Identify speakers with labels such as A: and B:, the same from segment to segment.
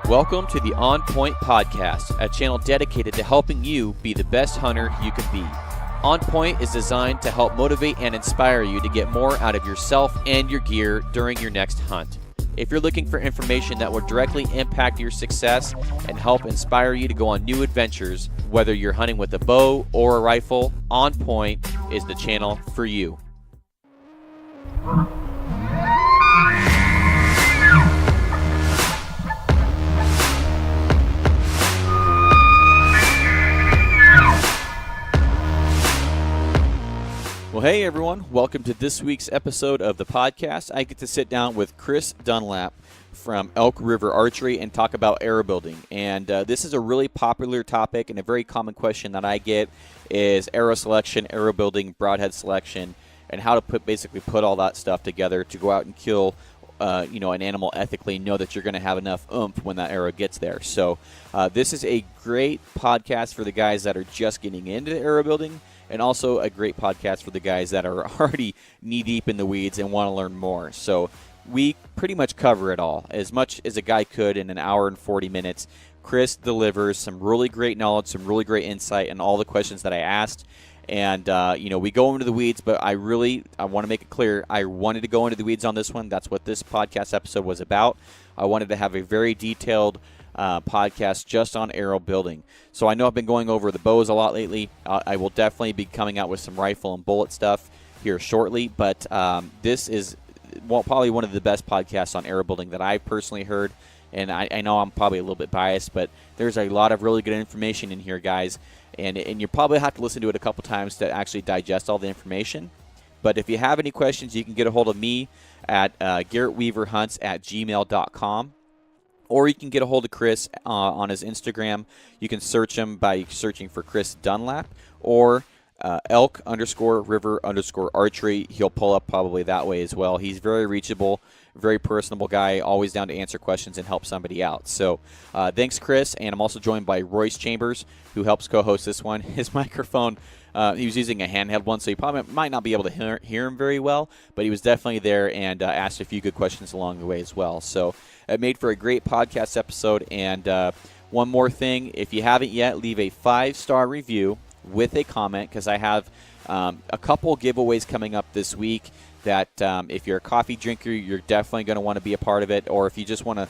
A: Welcome to the On Point Podcast, a channel dedicated to helping you be the best hunter you can be. On Point is designed to help motivate and inspire you to get more out of yourself and your gear during your next hunt. If you're looking for information that will directly impact your success and help inspire you to go on new adventures, whether you're hunting with a bow or a rifle, On Point is the channel for you. Well, hey everyone, welcome to this week's episode of the podcast. I get to sit down with Chris Dunlap from Elk River Archery and talk about arrow building. And this is a really popular topic, and a very common question that I get is arrow selection, arrow building, broadhead selection, and how to basically put all that stuff together to go out and kill an animal ethically, know that you're going to have enough oomph when that arrow gets there. So this is a great podcast for the guys that are just getting into arrow building, and also a great podcast for the guys that are already knee-deep in the weeds and want to learn more. So we pretty much cover it all, as much as a guy could in an hour and 40 minutes. Chris delivers some really great knowledge, some really great insight, and all the questions that I asked. And, we go into the weeds, but I want to make it clear, I wanted to go into the weeds on this one. That's what this podcast episode was about. I wanted to have a very detailed podcast just on arrow building. So I know I've been going over the bows a lot lately. I will definitely be coming out with some rifle and bullet stuff here shortly, but this is probably one of the best podcasts on arrow building that I've personally heard. And I know I'm probably a little bit biased, but there's a lot of really good information in here, guys. And you probably have to listen to it a couple times to actually digest all the information. But if you have any questions, you can get a hold of me at GarrettWeaverHunts@gmail.com. Or you can get a hold of Chris on his Instagram. You can search him by searching for Chris Dunlap or Elk_River_Archery. He'll pull up probably that way as well. He's very reachable, very personable guy, always down to answer questions and help somebody out. So thanks, Chris. And I'm also joined by Royce Chambers, who helps co-host this one. His microphone, he was using a handheld one, so you probably might not be able to hear him very well, but he was definitely there and asked a few good questions along the way as well. So it made for a great podcast episode. And one more thing, if you haven't yet, leave a 5-star review with a comment, because I have a couple giveaways coming up this week that if you're a coffee drinker, you're definitely going to want to be a part of it. Or if you just want to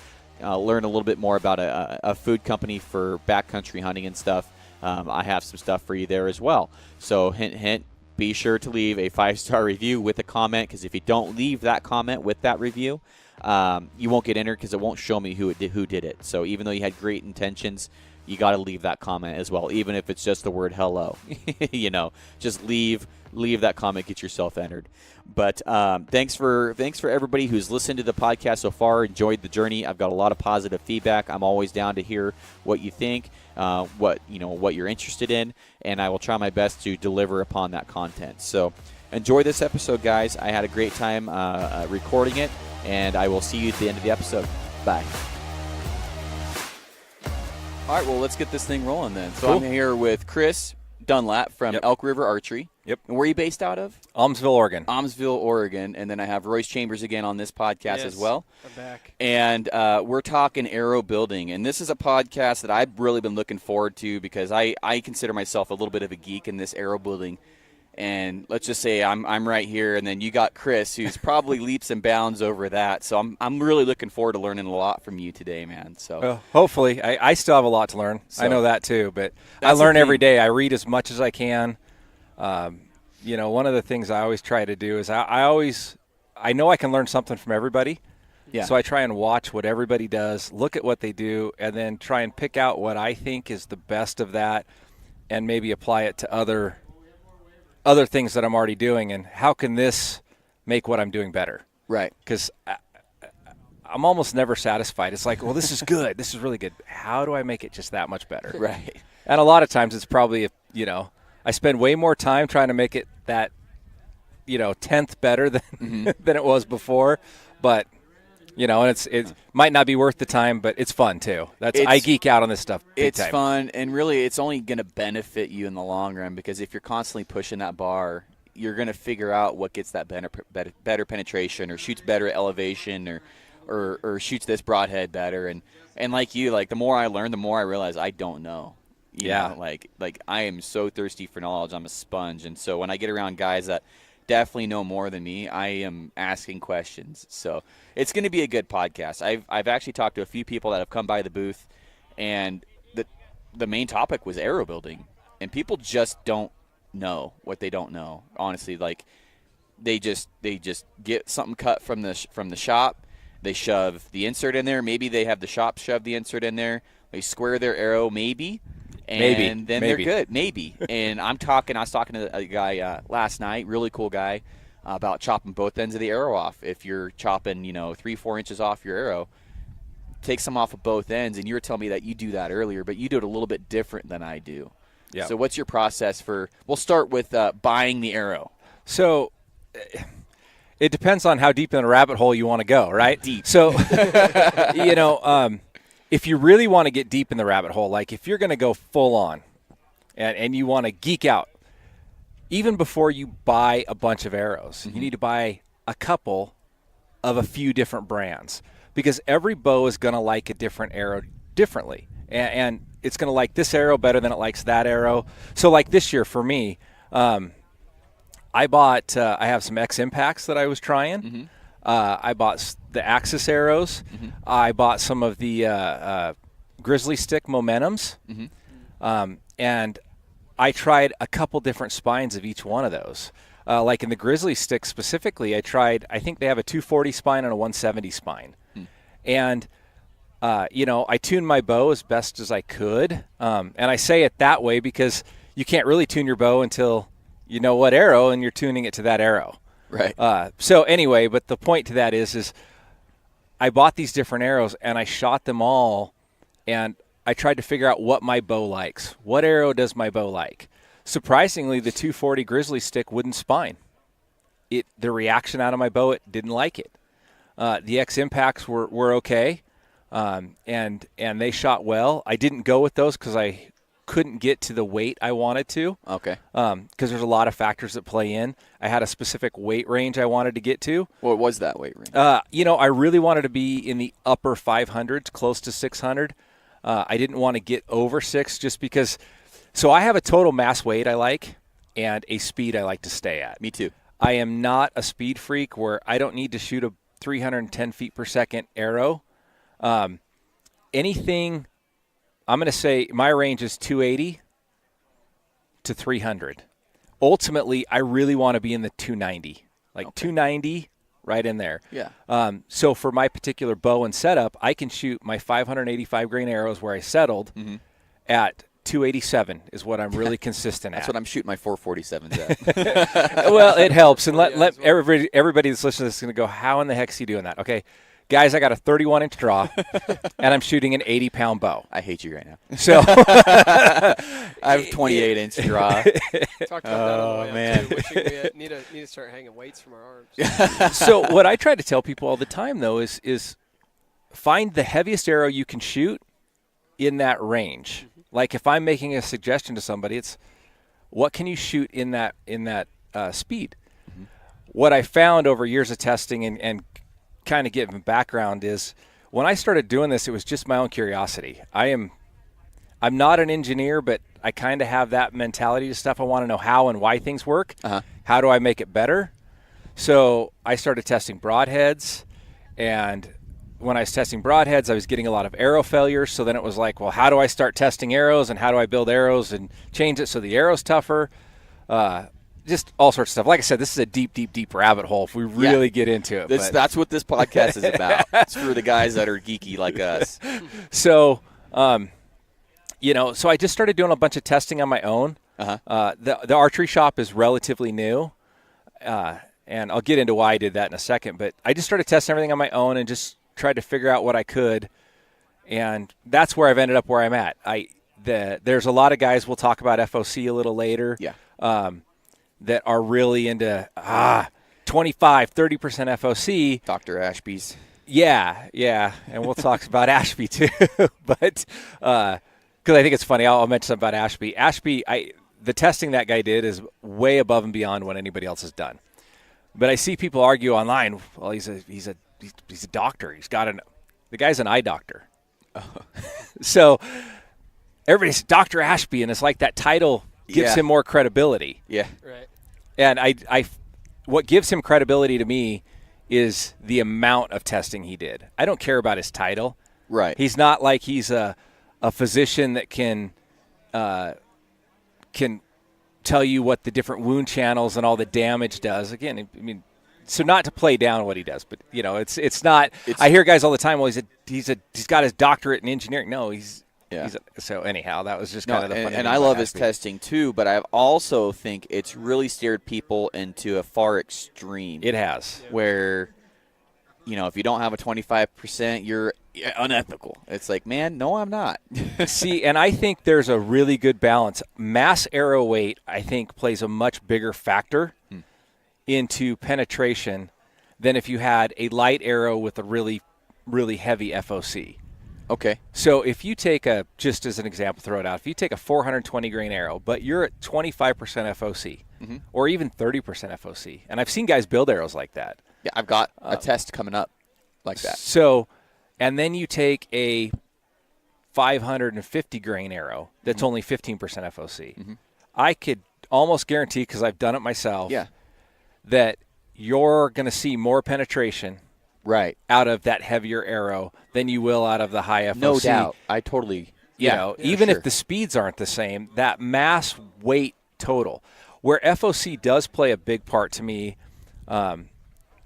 A: learn a little bit more about a food company for backcountry hunting and stuff, I have some stuff for you there as well. So hint, hint, be sure to leave a 5-star review with a comment, because if you don't leave that comment with that review, you won't get entered, because it won't show me who did it. So even though you had great intentions, you got to leave that comment as well, even if it's just the word hello. Just leave that comment, get yourself entered. But thanks for everybody who's listened to the podcast so far, enjoyed the journey. I've got a lot of positive feedback. I'm always down to hear what you think, what you're interested in, and I will try my best to deliver upon that content. So enjoy this episode, guys. I had a great time recording it, and I will see you at the end of the episode. Bye. All right, well, let's get this thing rolling then. So cool. I'm here with Chris Dunlap from Elk River Archery. Yep. And where are you based out of?
B: Almsville, Oregon.
A: And then I have Royce Chambers again on this podcast as well.
C: I'm back.
A: And we're talking arrow building. And this is a podcast that I've really been looking forward to, because I consider myself a little bit of a geek in this arrow building. And let's just say I'm right here, and then you got Chris, who's probably leaps and bounds over that. So I'm really looking forward to learning a lot from you today, man. So
B: hopefully, I still have a lot to learn. So, I know that too, but I learn every day. I read as much as I can. One of the things I always try to do is I know I can learn something from everybody. Yeah. So I try and watch what everybody does, look at what they do, and then try and pick out what I think is the best of that, and maybe apply it to other things that I'm already doing, and how can this make what I'm doing better?
A: Right.
B: Because I'm almost never satisfied. It's like, well, this is good. This is really good. How do I make it just that much better?
A: Right.
B: And a lot of times it's probably, I spend way more time trying to make it that, 10th better than than it was before. But, and it might not be worth the time, but it's fun too. I geek out on this stuff big time.
A: It's fun, and really it's only going to benefit you in the long run, because if you're constantly pushing that bar, you're going to figure out what gets that better penetration, or shoots better at elevation, or or shoots this broadhead better. And like you, like the more I learn, the more I realize I don't know. You know, like I am so thirsty for knowledge. I'm a sponge. And so when I get around guys that definitely know more than me, I am asking questions. So it's going to be a good podcast. I've actually talked to a few people that have come by the booth, and the main topic was arrow building. And people just don't know what they don't know. Honestly, like they just get something cut from the shop. They shove the insert in there. Maybe they have the shop shove the insert in there. They square their arrow, maybe. And then they're good, maybe. And I was talking to a guy last night, really cool guy, about chopping both ends of the arrow off. If you're chopping, 3-4 inches off your arrow, take some off of both ends. And you were telling me that you do that earlier, but you do it a little bit different than I do. Yeah. So what's your process we'll start with buying the arrow.
B: So it depends on how deep in the rabbit hole you want to go, right?
A: Deep.
B: So, if you really want to get deep in the rabbit hole, like if you're going to go full on and you want to geek out, even before you buy a bunch of arrows, you need to buy a couple of a few different brands, because every bow is going to like a different arrow differently. And it's going to like this arrow better than it likes that arrow. So like this year for me, I have some X Impacts that I was trying. Mm-hmm. I bought the Axis arrows. Mm-hmm. I bought some of the Grizzly Stick Momentums. Mm-hmm. And I tried a couple different spines of each one of those. Like in the Grizzly Stick specifically, I think they have a 240 spine and a 170 spine. Mm. And, I tuned my bow as best as I could. And I say it that way because you can't really tune your bow until you know what arrow and you're tuning it to that arrow.
A: Right.
B: So anyway, but the point to that is I bought these different arrows and I shot them all, and I tried to figure out what my bow likes. What arrow does my bow like? Surprisingly, the 240 Grizzly Stick wouldn't spine. The reaction out of my bow, it didn't like it. The X Impacts were okay, and they shot well. I didn't go with those because I couldn't get to the weight I wanted to.
A: Okay.
B: Because there's a lot of factors that play in. I had a specific weight range I wanted to get to.
A: What was that weight range?
B: I really wanted to be in the upper 500s, close to 600. I didn't want to get over 6 just because. So I have a total mass weight I like and a speed I like to stay at.
A: Me too.
B: I am not a speed freak where I don't need to shoot a 310 feet per second arrow. Anything, I'm going to say my range is 280 to 300. Ultimately, I really want to be in the 290, like okay. 290 right in there.
A: Yeah.
B: So for my particular bow and setup, I can shoot my 585 grain arrows where I settled at 287 is what I'm really consistent
A: That's
B: at.
A: What I'm shooting my 447s at.
B: Well, it helps. And let everybody that's listening to this is going to go, how in the heck is he doing that? Okay. Guys, I got a 31-inch draw, and I'm shooting an 80-pound bow.
A: I hate you right now.
B: So
A: I have a 28-inch draw.
C: Talked about that on the way up, too. Wishing we need to start hanging weights from our arms.
B: So what I try to tell people all the time, though, is find the heaviest arrow you can shoot in that range. Mm-hmm. Like if I'm making a suggestion to somebody, it's what can you shoot in that speed? Mm-hmm. What I found over years of testing and kind of giving background is when I started doing this, it was just my own curiosity. I'm not an engineer, but I kind of have that mentality to stuff. I want to know how and why things work. Uh-huh. How do I make it better? So I started testing broadheads, and when I was testing broadheads, I was getting a lot of arrow failures. So then it was like, well, how do I start testing arrows, and how do I build arrows and change it so the arrow's tougher? Just all sorts of stuff. Like I said, this is a deep, deep, deep rabbit hole if we really get into it.
A: That's what this podcast is about. It's for the guys that are geeky like us.
B: So, so I just started doing a bunch of testing on my own. Uh-huh. The archery shop is relatively new, and I'll get into why I did that in a second. But I just started testing everything on my own and just tried to figure out what I could, and that's where I've ended up where I'm at. There's a lot of guys, we'll talk about FOC a little later.
A: Yeah.
B: That are really into 25, 30% FOC.
A: Dr. Ashby's.
B: Yeah, and we'll talk about Ashby too. But because I think it's funny, I'll mention something about Ashby. Ashby, the testing that guy did is way above and beyond what anybody else has done. But I see people argue online, well, he's a he's a doctor. The guy's an eye doctor. So everybody's Dr. Ashby, and it's like that title gives him more credibility.
A: Yeah.
C: Right.
B: And what gives him credibility to me is the amount of testing he did. I don't care about his title.
A: Right.
B: He's not like he's a physician that can tell you what the different wound channels and all the damage does. Again, I mean, so not to play down what he does, but it's not. I hear guys all the time, well, he's got his doctorate in engineering. No, so anyhow, that was just kind of the fun.
A: And I love his testing too, but I also think it's really steered people into a far extreme.
B: It has.
A: Where, if you don't have a 25%, you're unethical. It's like, man, no, I'm not.
B: See, and I think there's a really good balance. Mass arrow weight, I think, plays a much bigger factor into penetration than if you had a light arrow with a really, really heavy FOC.
A: Okay.
B: So if you take just as an example, throw it out. If you take a 420 grain arrow, but you're at 25% FOC or even 30% FOC, and I've seen guys build arrows like that.
A: Yeah, I've got a test coming up like that.
B: So, and then you take a 550 grain arrow that's only 15% FOC. I could almost guarantee, because I've done it myself, that you're going to see more penetration out of that heavier arrow than you will out of the high FOC.
A: No doubt. I totally.
B: Even if the speeds aren't the same, that mass weight total, where FOC does play a big part to me,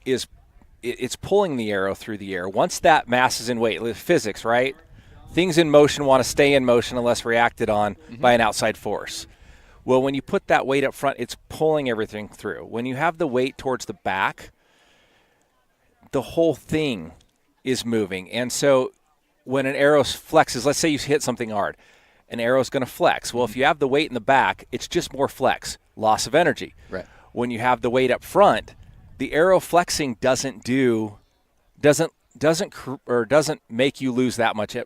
B: is it's pulling the arrow through the air. Once that mass is in weight, physics, right? Things in motion want to stay in motion unless reacted on by an outside force. Well, when you put that weight up front, it's pulling everything through. When you have the weight towards the back, the whole thing is moving. And so when an arrow flexes, let's say you hit something hard, an arrow's going to flex. Well, if you have the weight in the back, it's just more flex, loss of energy.
A: Right.
B: When you have the weight up front, the arrow flexing doesn't make you lose that much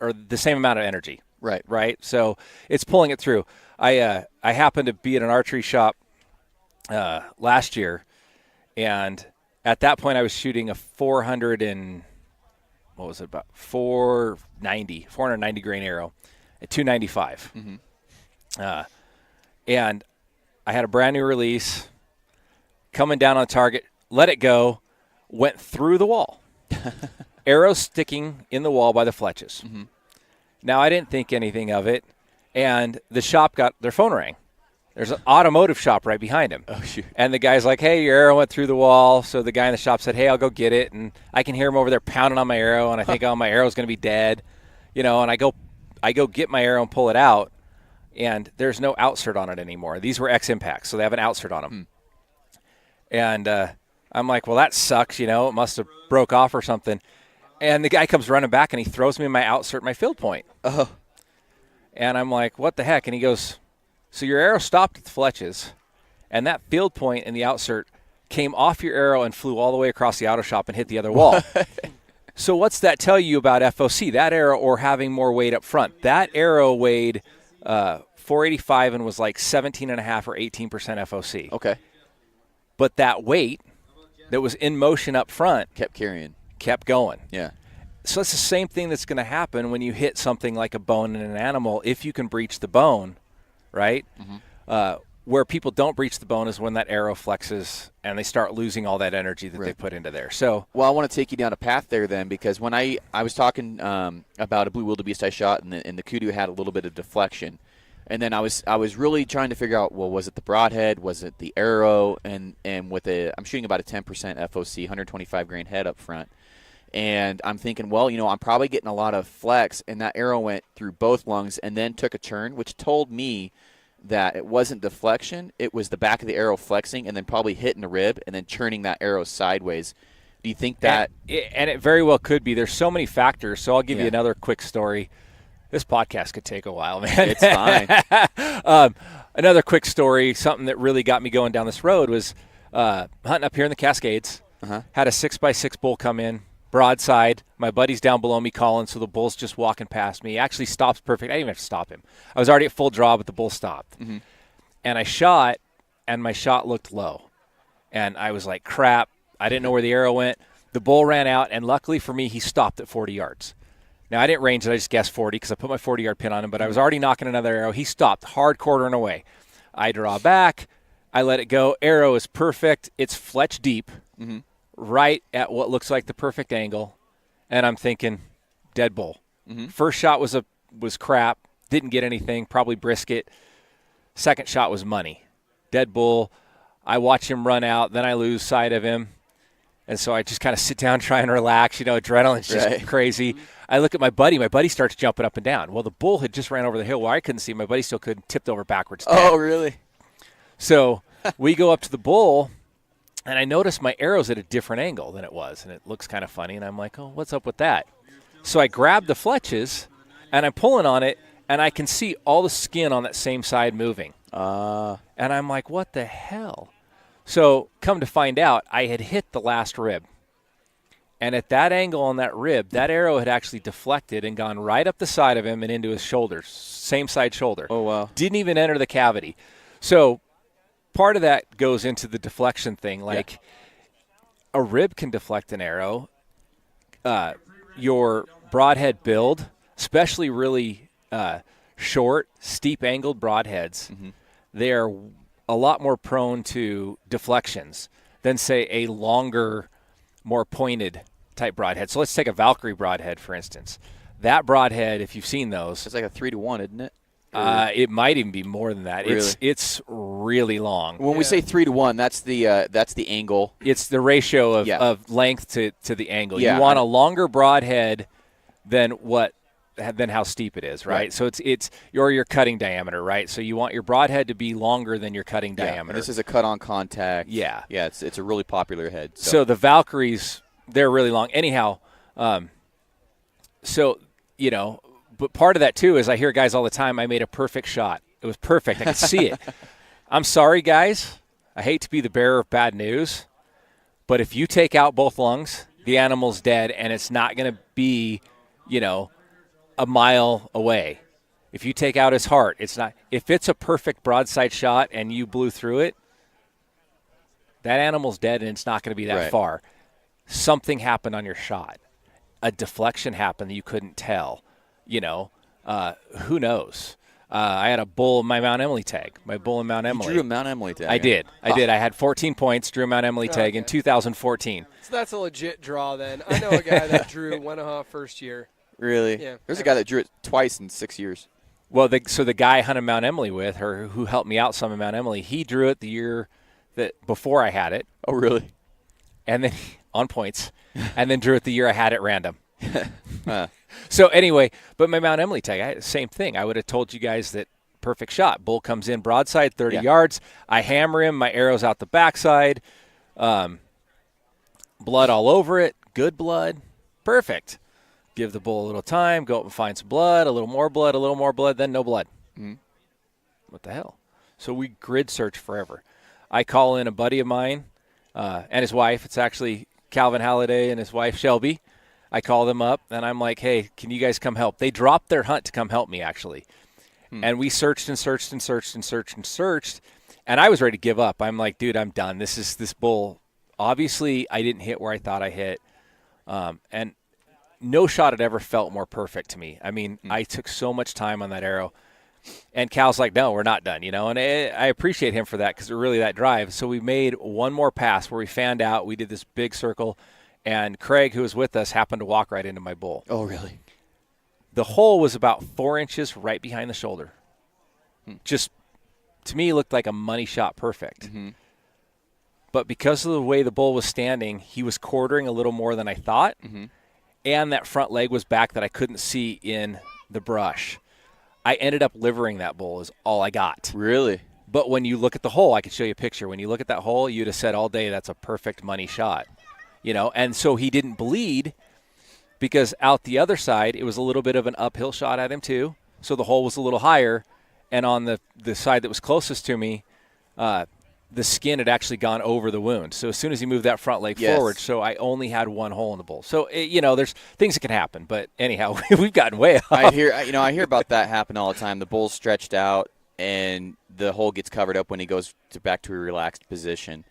B: or the same amount of energy. Right. So it's pulling it through. I happened to be at an archery shop last year, and at that point I was shooting a 490 grain arrow at 295. And I had a brand new release coming down on target, let it go, went through the wall. Arrow sticking in the wall by the fletches. Now, I didn't think anything of it, and the shop their phone rang. There's an automotive shop right behind him.
A: Oh, shoot.
B: And the guy's like, hey, your arrow went through the wall. So the guy in the shop said, hey, I'll go get it. And I can hear him over there pounding on my arrow, and I think, oh, my arrow's going to be dead. And I go get my arrow and pull it out, and there's no outsert on it anymore. These were X-Impacts, so they have an outsert on them. And I'm like, well, that sucks, it must have broke off or something. And the guy comes running back, and he throws me my outsert, my field point.
A: Oh.
B: And I'm like, what the heck? And he goes, so your arrow stopped at the fletches, and that field point and the outsert came off your arrow and flew all the way across the auto shop and hit the other wall. So what's that tell you about FOC, that arrow, or having more weight up front? That arrow weighed 485 and was like 17.5 or 18% FOC.
A: Okay.
B: But that weight that was in motion up front kept going.
A: Yeah.
B: So it's the same thing that's going to happen when you hit something like a bone in an animal, if you can breach the bone, right? Where people don't breach the bone is when that arrow flexes and they start losing all that energy that they put into there. So,
A: well, I want to take you down a path there then, because when I was talking about a blue wildebeest I shot, and the kudu had a little bit of deflection, and then I was really trying to figure out, well, was it the broadhead, was it the arrow, and with I'm shooting about a 10% FOC, 125 grain head up front. And I'm thinking, well, I'm probably getting a lot of flex, and that arrow went through both lungs and then took a turn, which told me that it wasn't deflection. It was the back of the arrow flexing and then probably hitting the rib and then churning that arrow sideways. Do you think that?
B: And it very well could be. There's so many factors, so I'll give you another quick story. This podcast could take a while, man.
A: It's fine.
B: Another quick story, something that really got me going down this road was hunting up here in the Cascades. Had a 6x6 bull come in. Broadside. My buddy's down below me calling, so the bull's just walking past me. He actually stops perfect. I didn't even have to stop him. I was already at full draw, but the bull stopped. And I shot, and my shot looked low. And I was like, crap. I didn't know where the arrow went. The bull ran out, and luckily for me, he stopped at 40 yards. Now, I didn't range it. I just guessed 40 because I put my 40-yard pin on him, but I was already knocking another arrow. He stopped, hard quartering away. I draw back. I let it go. Arrow is perfect. It's fletch deep, right at what looks like the perfect angle, and I'm thinking, dead bull. First shot was crap. Didn't get anything, probably brisket. Second shot was money. Dead bull. I watch him run out. Then I lose sight of him. And so I just kind of sit down, try and relax. Adrenaline's just crazy. I look at my buddy. My buddy starts jumping up and down. Well, the bull had just ran over the hill where I couldn't see. My buddy still couldn't. Tipped over backwards.
A: Oh, really?
B: So we go up to the bull, and I notice my arrow's at a different angle than it was. And it looks kind of funny. And I'm like, oh, what's up with that? So I grab the fletches, and I'm pulling on it, and I can see all the skin on that same side moving. And I'm like, what the hell? So come to find out, I had hit the last rib. And at that angle on that rib, that arrow had actually deflected and gone right up the side of him and into his shoulders, same side shoulder.
A: Oh, wow.
B: Didn't even enter the cavity. So part of that goes into the deflection thing. Like a rib can deflect an arrow. Your broadhead build, especially really short, steep-angled broadheads, they are a lot more prone to deflections than, say, a longer, more pointed type broadhead. So let's take a Valkyrie broadhead, for instance. That broadhead, if you've seen those,
A: it's like a 3-to-1, isn't it?
B: It might even be more than that.
A: Really?
B: It's really long.
A: When we say 3-to-1, that's the angle.
B: It's the ratio of length to the angle.
A: Yeah,
B: you want a longer broadhead than how steep it is, right? So it's your cutting diameter, right? So you want your broadhead to be longer than your cutting diameter.
A: This is a cut-on contact. Yeah, it's a really popular head.
B: So the Valkyries, they're really long. Anyhow, but part of that too is I hear guys all the time, I made a perfect shot. It was perfect. I could see it. I'm sorry, guys. I hate to be the bearer of bad news, but if you take out both lungs, the animal's dead, and it's not going to be, a mile away. If you take out his heart, it's not. If it's a perfect broadside shot and you blew through it, that animal's dead and it's not going to be that far. Something happened on your shot. A deflection happened that you couldn't tell. Who knows? I had a bull in my Mount Emily tag. My bull in Mount Emily.
A: You drew a Mount Emily tag.
B: I did. I had 14 points, drew a Mount Emily tag in 2014.
C: So that's a legit draw then. I know a guy that drew Wenaha first year.
A: Really?
C: Yeah.
A: There's a guy that drew it twice in 6 years.
B: Well, the guy I hunted Mount Emily with, who helped me out some in Mount Emily, he drew it the year that before I had it.
A: Oh, really?
B: And then on points, and then drew it the year I had it random. So anyway, but my Mount Emily tag, same thing. I would have told you guys that perfect shot. Bull comes in broadside, 30 yards. I hammer him. My arrow's out the backside. Blood all over it. Good blood. Perfect. Give the bull a little time. Go up and find some blood. A little more blood. Then no blood. What the hell? So we grid search forever. I call in a buddy of mine and his wife. It's actually Calvin Halliday and his wife Shelby. I call them up, and I'm like, hey, can you guys come help? They dropped their hunt to come help me, actually. And we searched and searched and searched and searched and searched, and I was ready to give up. I'm like, dude, I'm done. This bull. Obviously, I didn't hit where I thought I hit, and no shot had ever felt more perfect to me. I mean, I took so much time on that arrow, and Cal's like, no, we're not done, and I appreciate him for that because it really that drive. So we made one more pass where we fanned out. We did this big circle. And Craig, who was with us, happened to walk right into my bull.
A: Oh, really?
B: The hole was about 4 inches right behind the shoulder. Just, to me, looked like a money shot perfect. But because of the way the bull was standing, he was quartering a little more than I thought. And that front leg was back that I couldn't see in the brush. I ended up livering that bull is all I got.
A: Really?
B: But when you look at the hole, I could show you a picture. When you look at that hole, you'd have said all day that's a perfect money shot. And so he didn't bleed because out the other side, it was a little bit of an uphill shot at him too. So the hole was a little higher. And on the side that was closest to me, the skin had actually gone over the wound. So as soon as he moved that front leg forward, so I only had one hole in the bull. So, there's things that can happen. But anyhow, we've gotten way off.
A: I hear about that happen all the time. The bull's stretched out and the hole gets covered up when he goes back to a relaxed position.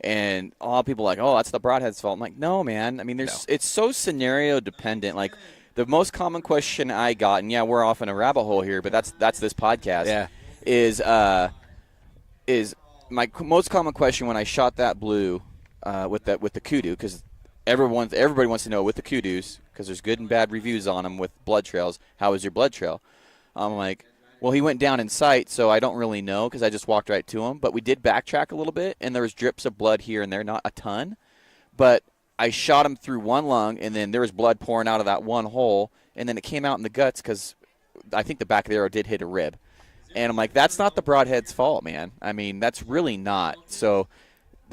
A: And a lot of people are like, oh, that's the broadhead's fault. I'm like, no, man. I mean, it's so scenario dependent. Like the most common question I got, and yeah, we're off in a rabbit hole here, but that's this podcast.
B: Yeah.
A: Is my most common question when I shot that blue with the kudu, because everybody wants to know with the kudus, because there's good and bad reviews on them with blood trails. How was your blood trail? I'm like, well, he went down in sight, so I don't really know because I just walked right to him. But we did backtrack a little bit, and there was drips of blood here and there, not a ton. But I shot him through one lung, and then there was blood pouring out of that one hole, and then it came out in the guts because I think the back of the arrow did hit a rib. And I'm like, that's not the broadhead's fault, man. I mean, that's really not. So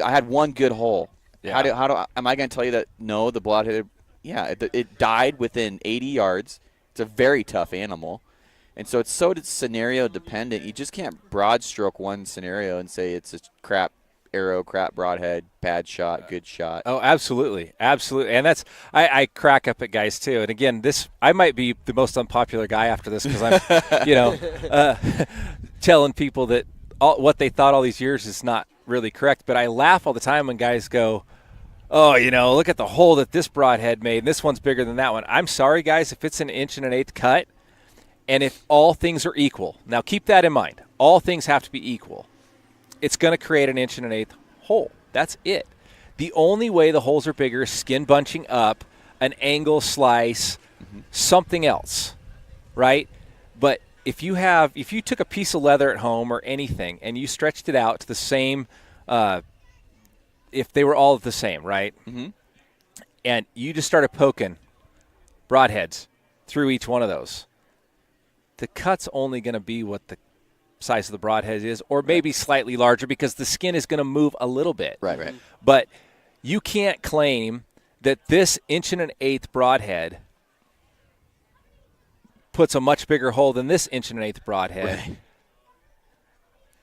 A: I had one good hole. Yeah. Am I going to tell you that, no, the broadhead, yeah, it died within 80 yards. It's a very tough animal. And so it's scenario dependent. You just can't broad stroke one scenario and say it's a crap arrow, crap broadhead, bad shot, good shot.
B: Oh, absolutely. Absolutely. And that's, I crack up at guys too. And again, I might be the most unpopular guy after this because I'm, telling people that what they thought all these years is not really correct. But I laugh all the time when guys go, oh, look at the hole that this broadhead made. This one's bigger than that one. I'm sorry, guys, if it's an 1.1 cut, and if all things are equal, now keep that in mind. All things have to be equal. It's going to create an 1.1 hole. That's it. The only way the holes are bigger is skin bunching up, an angle slice, something else, right? But if you took a piece of leather at home or anything and you stretched it out to the same, if they were all the same, right? Mm-hmm. And you just started poking broadheads through each one of those, the cut's only going to be what the size of the broadhead is, or maybe slightly larger because the skin is going to move a little bit.
A: Right.
B: But you can't claim that this 1.1 broadhead puts a much bigger hole than this 1.1 broadhead.
A: Right.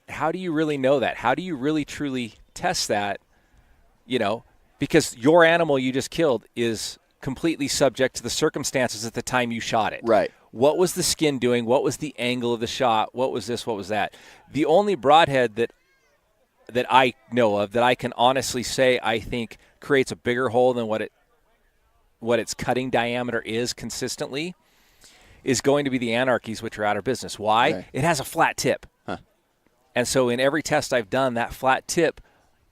B: How do you really know that? How do you really truly test that? Because your animal you just killed is completely subject to the circumstances at the time you shot it.
A: Right.
B: What was the skin doing? What was the angle of the shot? What was this? What was that? The only broadhead that I know of that I can honestly say I think creates a bigger hole than what its cutting diameter is consistently is going to be the Anarchies, which are out of business. Why? Right. It has a flat tip.
A: Huh.
B: And so in every test I've done, that flat tip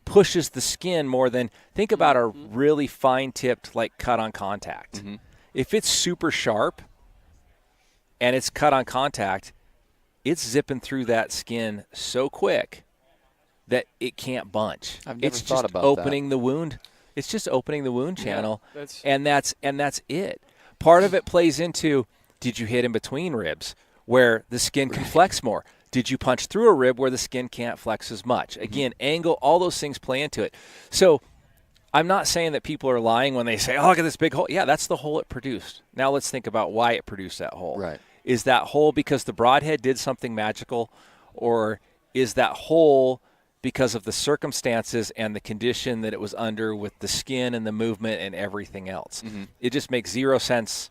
B: pushes the skin more than, think about a really fine-tipped, like, cut on contact. Mm-hmm. If it's super sharp and it's cut on contact, it's zipping through that skin so quick that it can't bunch.
A: I've never thought about
B: opening the wound. It's just opening the wound channel, and that's it. Part of it plays into, did you hit in between ribs where the skin can flex more? Did you punch through a rib where the skin can't flex as much? Again, angle, all those things play into it. So I'm not saying that people are lying when they say, oh, look at this big hole. Yeah, that's the hole it produced. Now let's think about why it produced that hole.
A: Right.
B: Is that hole because the broadhead did something magical, or is that hole because of the circumstances and the condition that it was under with the skin and the movement and everything else? Mm-hmm. It just makes zero sense,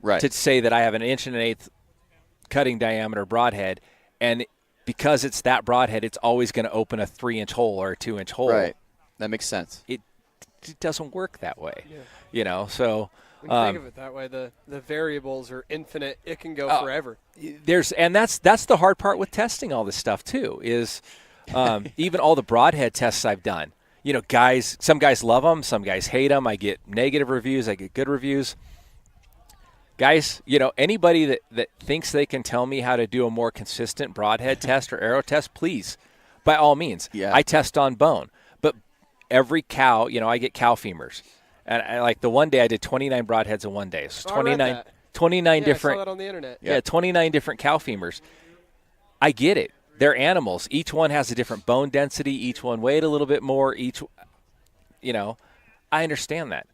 A: right,
B: to say that I have an 1.1 cutting diameter broadhead, and because it's that broadhead, it's always going to open a 3-inch hole or a 2-inch hole.
A: Right. That makes sense.
B: It doesn't work that way, so...
C: When you think of it that way, the variables are infinite. It can go forever.
B: That's the hard part with testing all this stuff too. Is even all the broadhead tests I've done. Some guys love them, some guys hate them. I get negative reviews, I get good reviews. Guys, anybody that thinks they can tell me how to do a more consistent broadhead test or arrow test, please, by all means.
A: Yeah.
B: I test on bone, but every cow, I get cow femurs. And the one day I did 29 broadheads in one day. So 29 different.
C: I saw that on the internet.
B: Yeah, 29 different cow femurs. I get it. They're animals. Each one has a different bone density. Each one weighed a little bit more. I understand that.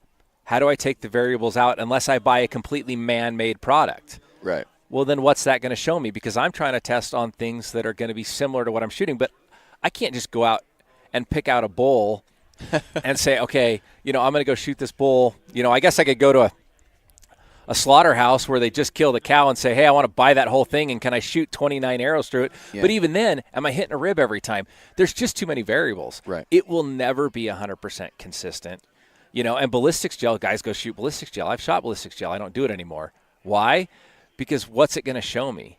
B: How do I take the variables out unless I buy a completely man-made product?
A: Right.
B: Well, then what's that going to show me? Because I'm trying to test on things that are going to be similar to what I'm shooting, but I can't just go out and pick out a bull and say, okay, I'm going to go shoot this bull. I guess I could go to a slaughterhouse where they just killed a cow and say, hey, I want to buy that whole thing, and can I shoot 29 arrows through it? Yeah. But even then, am I hitting a rib every time? There's just too many variables.
A: Right.
B: It will never be 100% consistent. And ballistics gel, guys go shoot ballistics gel. I've shot ballistics gel. I don't do it anymore. Why? Because what's it going to show me?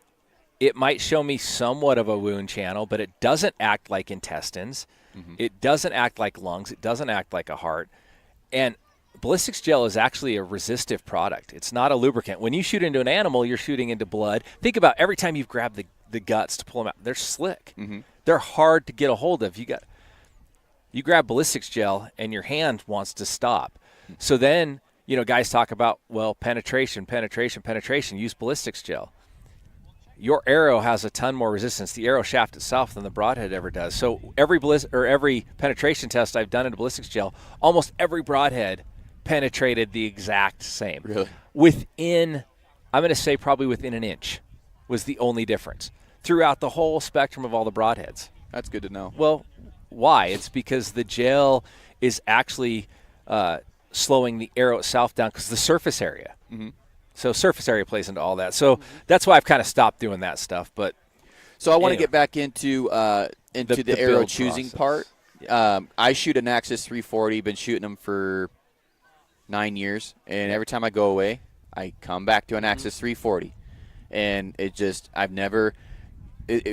B: It might show me somewhat of a wound channel, but it doesn't act like intestines. Mm-hmm. It doesn't act like lungs. It doesn't act like a heart. And ballistics gel is actually a resistive product. It's not a lubricant. When you shoot into an animal, you're shooting into blood. Think about every time you've grabbed the guts to pull them out. They're slick. Mm-hmm. They're hard to get a hold of. You grab ballistics gel, and your hand wants to stop. Mm-hmm. So then, guys talk about, well, penetration. Use ballistics gel. Your arrow has a ton more resistance, the arrow shaft itself, than the broadhead ever does. So every penetration test I've done in ballistics gel, almost every broadhead penetrated the exact same.
A: Really?
B: I'm going to say probably within an inch was the only difference throughout the whole spectrum of all the broadheads.
A: That's good to know.
B: Well, why? It's because the gel is actually slowing the arrow itself down because the surface area. Mm-hmm. So surface area plays into all that. So that's why I've kind of stopped doing that stuff. But
A: so I want to get back into the arrow choosing part. Yeah. I shoot an Axis 340. Been shooting them for 9 years, and every time I go away, I come back to an Axis 340, and it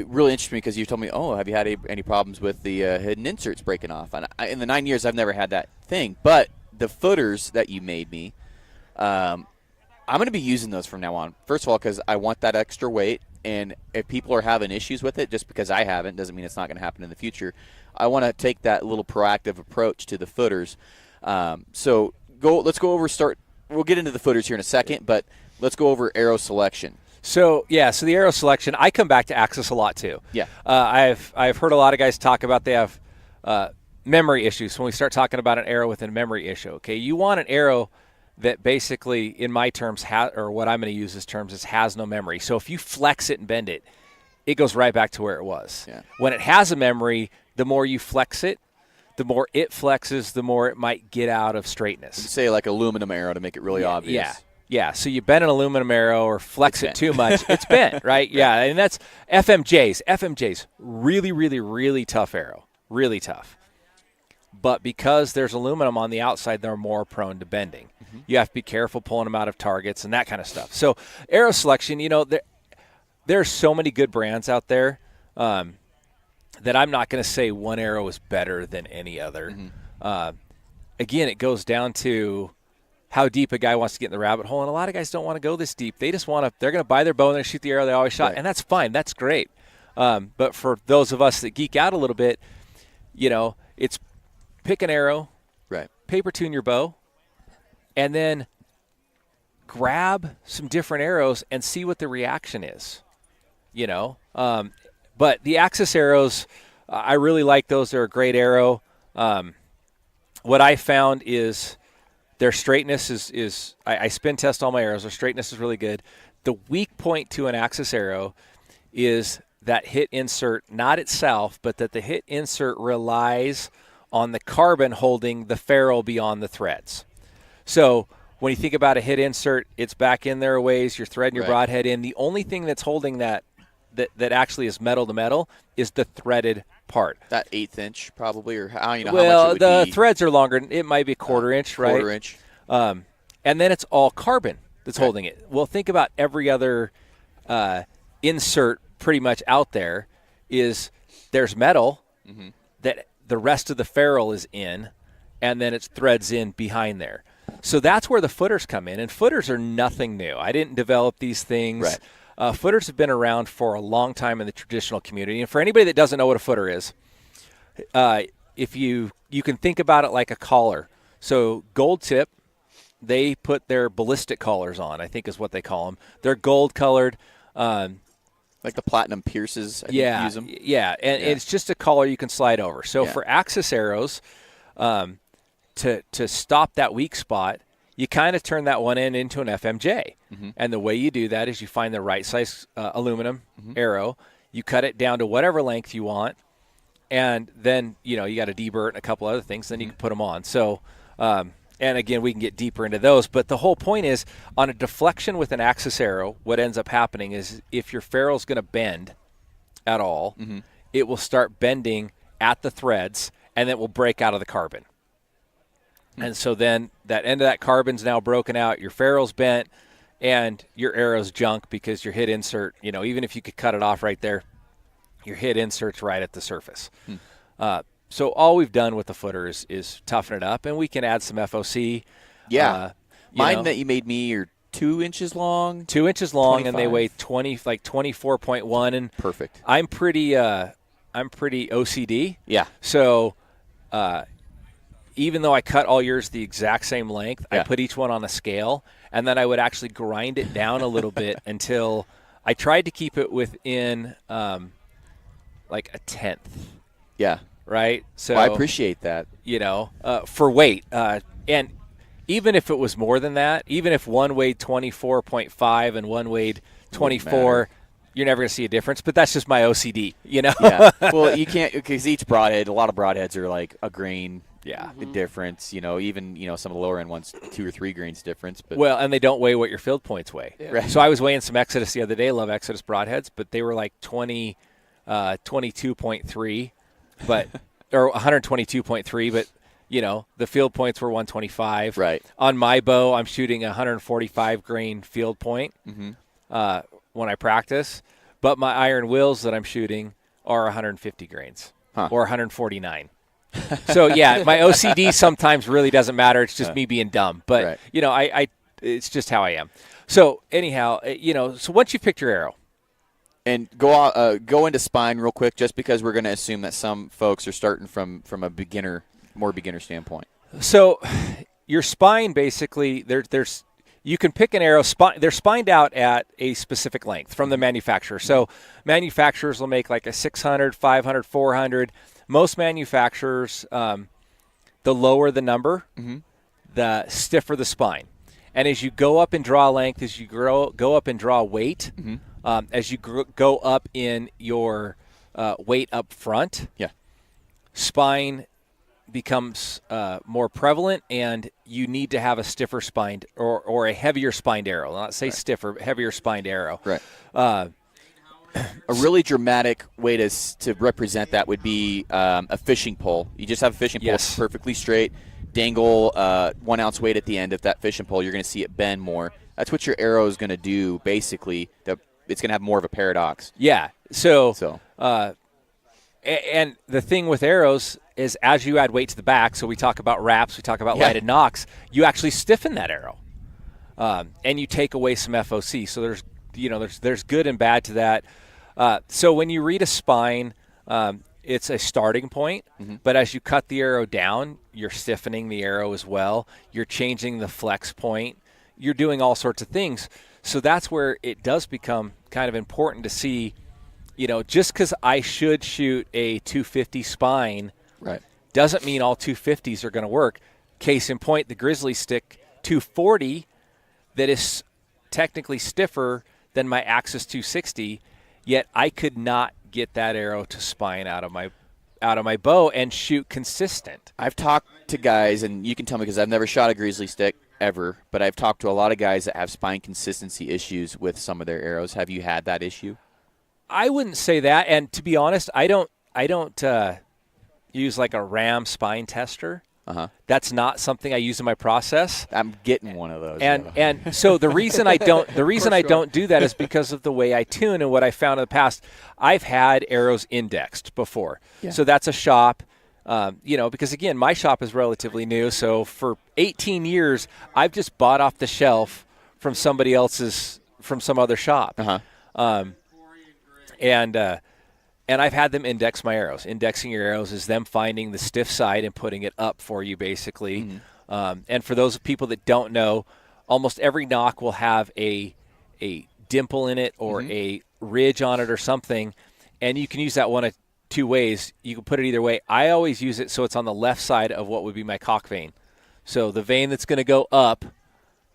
A: really interests me because you told me, oh, have you had any problems with the hidden inserts breaking off? And in the 9 years, I've never had that thing. But the footers that you made me. I'm going to be using those from now on. First of all, because I want that extra weight, and if people are having issues with it, just because I haven't doesn't mean it's not going to happen in the future. I want to take that little proactive approach to the footers. Let's go over We'll get into the footers here in a second, but let's go over arrow selection.
B: So the arrow selection, I come back to Axis a lot too.
A: Yeah.
B: I've heard a lot of guys talk about they have memory issues when we start talking about an arrow with a memory issue. Okay, you want an arrow that basically, in my terms, or what I'm going to use as terms, is has no memory. So if you flex it and bend it, it goes right back to where it was. Yeah. When it has a memory, the more you flex it, the more it flexes, the more it might get out of straightness.
A: You say like aluminum arrow to make it really obvious.
B: Yeah. So you bend an aluminum arrow or flex it too much, it's bent, right? Yeah, and that's FMJs. FMJs, really, really, really tough arrow, really tough. But because there's aluminum on the outside, they're more prone to bending. Mm-hmm. You have to be careful pulling them out of targets and that kind of stuff. So arrow selection, there's so many good brands out there that I'm not going to say one arrow is better than any other. Mm-hmm. Again, it goes down to how deep a guy wants to get in the rabbit hole, and a lot of guys don't want to go this deep. They just they're going to buy their bow and they're going to shoot the arrow they always shot, and that's fine. That's great. But for those of us that geek out a little bit, it's pick an arrow,
A: right?
B: Paper tune your bow, and then grab some different arrows and see what the reaction is. But the Axis arrows, I really like those. They're a great arrow. What I found is their straightness is I spin test all my arrows. Their straightness is really good. The weak point to an Axis arrow is that hit insert, not itself, but that the hit insert relies on the carbon holding the ferrule beyond the threads. So when you think about a hit insert, it's back in there a ways. You're threading your broadhead in. The only thing that's holding that actually is metal to metal is the threaded part.
A: That 1/8 inch probably, or how much it would
B: Well,
A: be.
B: the threads are longer. It might be a quarter inch, right?
A: Quarter inch.
B: And then it's all carbon that's holding it. Well, think about every other insert pretty much out there is there's metal that the rest of the ferrule is in, and then it threads in behind there. So that's where the footers come in, and footers are nothing new. I didn't develop these things. Right. Footers have been around for a long time in the traditional community, and for anybody that doesn't know what a footer is, if you can think about it like a collar. So Gold Tip, they put their ballistic collars on, I think is what they call them. They're gold-colored.
A: Like the Platinum Pierces, I think use them.
B: Yeah, and it's just a collar you can slide over. So for Axis arrows, to stop that weak spot, you kind of turn that one end into an FMJ. Mm-hmm. And the way you do that is you find the right size aluminum arrow, you cut it down to whatever length you want, and then you got a deburt and a couple other things, then you can put them on. So And again, we can get deeper into those. But the whole point is, on a deflection with an axis arrow, what ends up happening is if your ferrule's going to bend at all, it will start bending at the threads, and it will break out of the carbon. And so then that end of that carbon's now broken out, your ferrule's bent, and your arrow's junk because your hit insert, even if you could cut it off right there, your hit insert's right at the surface. So all we've done with the footer is toughen it up, and we can add some FOC.
A: Yeah. Mine that you made me are 2 inches long.
B: 2 inches long,
A: 25.
B: and they weigh 24.1. And
A: perfect.
B: I'm pretty OCD.
A: Yeah.
B: So even though I cut all yours the exact same length,
A: Yeah.
B: I put each one on a scale, and then I would actually grind it down a little bit until I tried to keep it within like a tenth.
A: Yeah.
B: Right? So
A: I appreciate that.
B: For weight. And even if it was more than that, even if one weighed 24.5 and one weighed 24, you're never going to see a difference. But that's just my OCD,
A: Yeah. Well, you can't, because each broadhead, a lot of broadheads are like a grain difference. Even some of the lower end ones, 2 or 3 grains difference. But
B: well, and they don't weigh what your field points weigh.
C: Yeah.
A: Right.
B: So I was weighing some Exodus the other day. I love Exodus broadheads, but they were like 22.3. But or 122.3, but the field points were 125.
A: Right.
B: On my bow, I'm shooting a 145 grain field point when I practice, but my iron wills that I'm shooting are 150 grains or 149. So yeah, my OCD sometimes really doesn't matter. It's just me being dumb, but I it's just how I am. So anyhow, so once you picked your arrow.
A: And go into spine real quick, just because we're going to assume that some folks are starting from a more beginner standpoint.
B: So your spine, basically, there's you can pick an arrow. They're spined out at a specific length from the manufacturer. So manufacturers will make like a 600, 500, 400. Most manufacturers, the lower the number, the stiffer the spine. And as you go up in draw length, as you go up in draw weight, as you go up in your weight up front, spine becomes more prevalent, and you need to have a stiffer spined or a heavier spined arrow. I'll not say stiffer, but heavier spined arrow.
A: Right. A really dramatic way to represent that would be a fishing pole. You just have a fishing pole. It's perfectly straight. Dangle 1 ounce weight at the end of that fishing pole. You're going to see it bend more. That's what your arrow is going to do, basically. It's going to have more of a paradox.
B: Yeah. So and the thing with arrows is, as you add weight to the back, so we talk about wraps, we talk about lighted nocks, you actually stiffen that arrow, and you take away some FOC. So there's good and bad to that. So when you read a spine, it's a starting point, but as you cut the arrow down, you're stiffening the arrow as well. You're changing the flex point. You're doing all sorts of things. So that's where it does become kind of important to see, just because I should shoot a 250 spine doesn't mean all 250s are going to work. Case in point, the Grizzly Stick 240 that is technically stiffer than my Axis 260, yet I could not get that arrow to spine out of my bow and shoot consistent.
A: I've talked to guys, and you can tell me because I've never shot a Grizzly Stick ever, but I've talked to a lot of guys that have spine consistency issues with some of their arrows. Have you had that issue?
B: I wouldn't say that, and to be honest, I don't use like a RAM spine tester. That's not something I use in my process.
A: I'm getting one of those.
B: And so the reason I don't do that is because of the way I tune and what I found in the past. I've had arrows indexed before, so that's a shop. Because again, my shop is relatively new. So for 18 years, I've just bought off the shelf from somebody else's, from some other shop. And I've had them index my arrows. Indexing your arrows is them finding the stiff side and putting it up for you, basically. And for those people that don't know, almost every Noc will have a dimple in it or a ridge on it or something, and you can use that one of two ways. You can put it either way. I always use it so it's on the left side of what would be my cock vein. So the vein that's going to go up,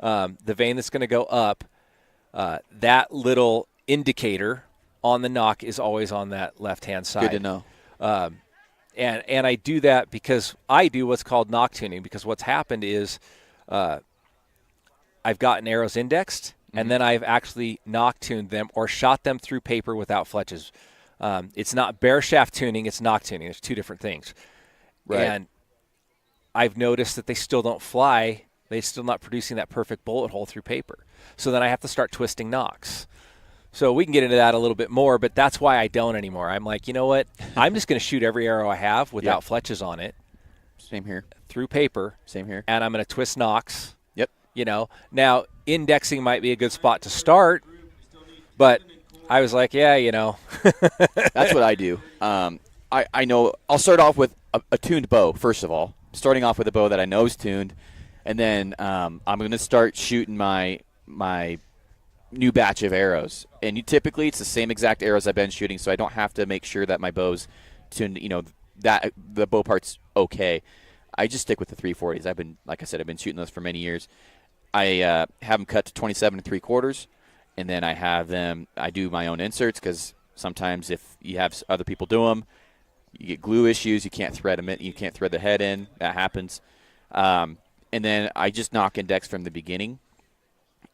B: that little indicator on the Noc is always on that left-hand side.
A: Good to know.
B: And I do that because I do what's called Noc Tuning, because what's happened is I've gotten arrows indexed, and then I've actually Noc tuned them or shot them through paper without fletches. It's not bare shaft tuning, it's Noc tuning. There's two different things.
A: Right.
B: And I've noticed that they still don't fly. They're still not producing that perfect bullet hole through paper. So then I have to start twisting Nocs. So we can get into that a little bit more, but that's why I don't anymore. I'm like, you know what? I'm just going to shoot every arrow I have without fletches on it.
A: Same here.
B: Through paper.
A: Same here.
B: And I'm going to twist Nocs.
A: Yep.
B: You know, now indexing might be a good spot to start, but I was like, yeah, you know.
A: That's what I do. I know I'll start off with a tuned bow, first of all. Starting off with a bow that I know is tuned, and then I'm going to start shooting my new batch of arrows. And typically it's the same exact arrows I've been shooting, so I don't have to make sure that my bow's tuned, you know, that the bow part's okay. I just stick with the 340s. Like I said, I've been shooting those for many years. I have them cut to 27 3/4, and then I do my own inserts, because sometimes if you have other people do them, you get glue issues. You can't thread them in. You can't thread the head in. That happens. And then I just Noc index from the beginning.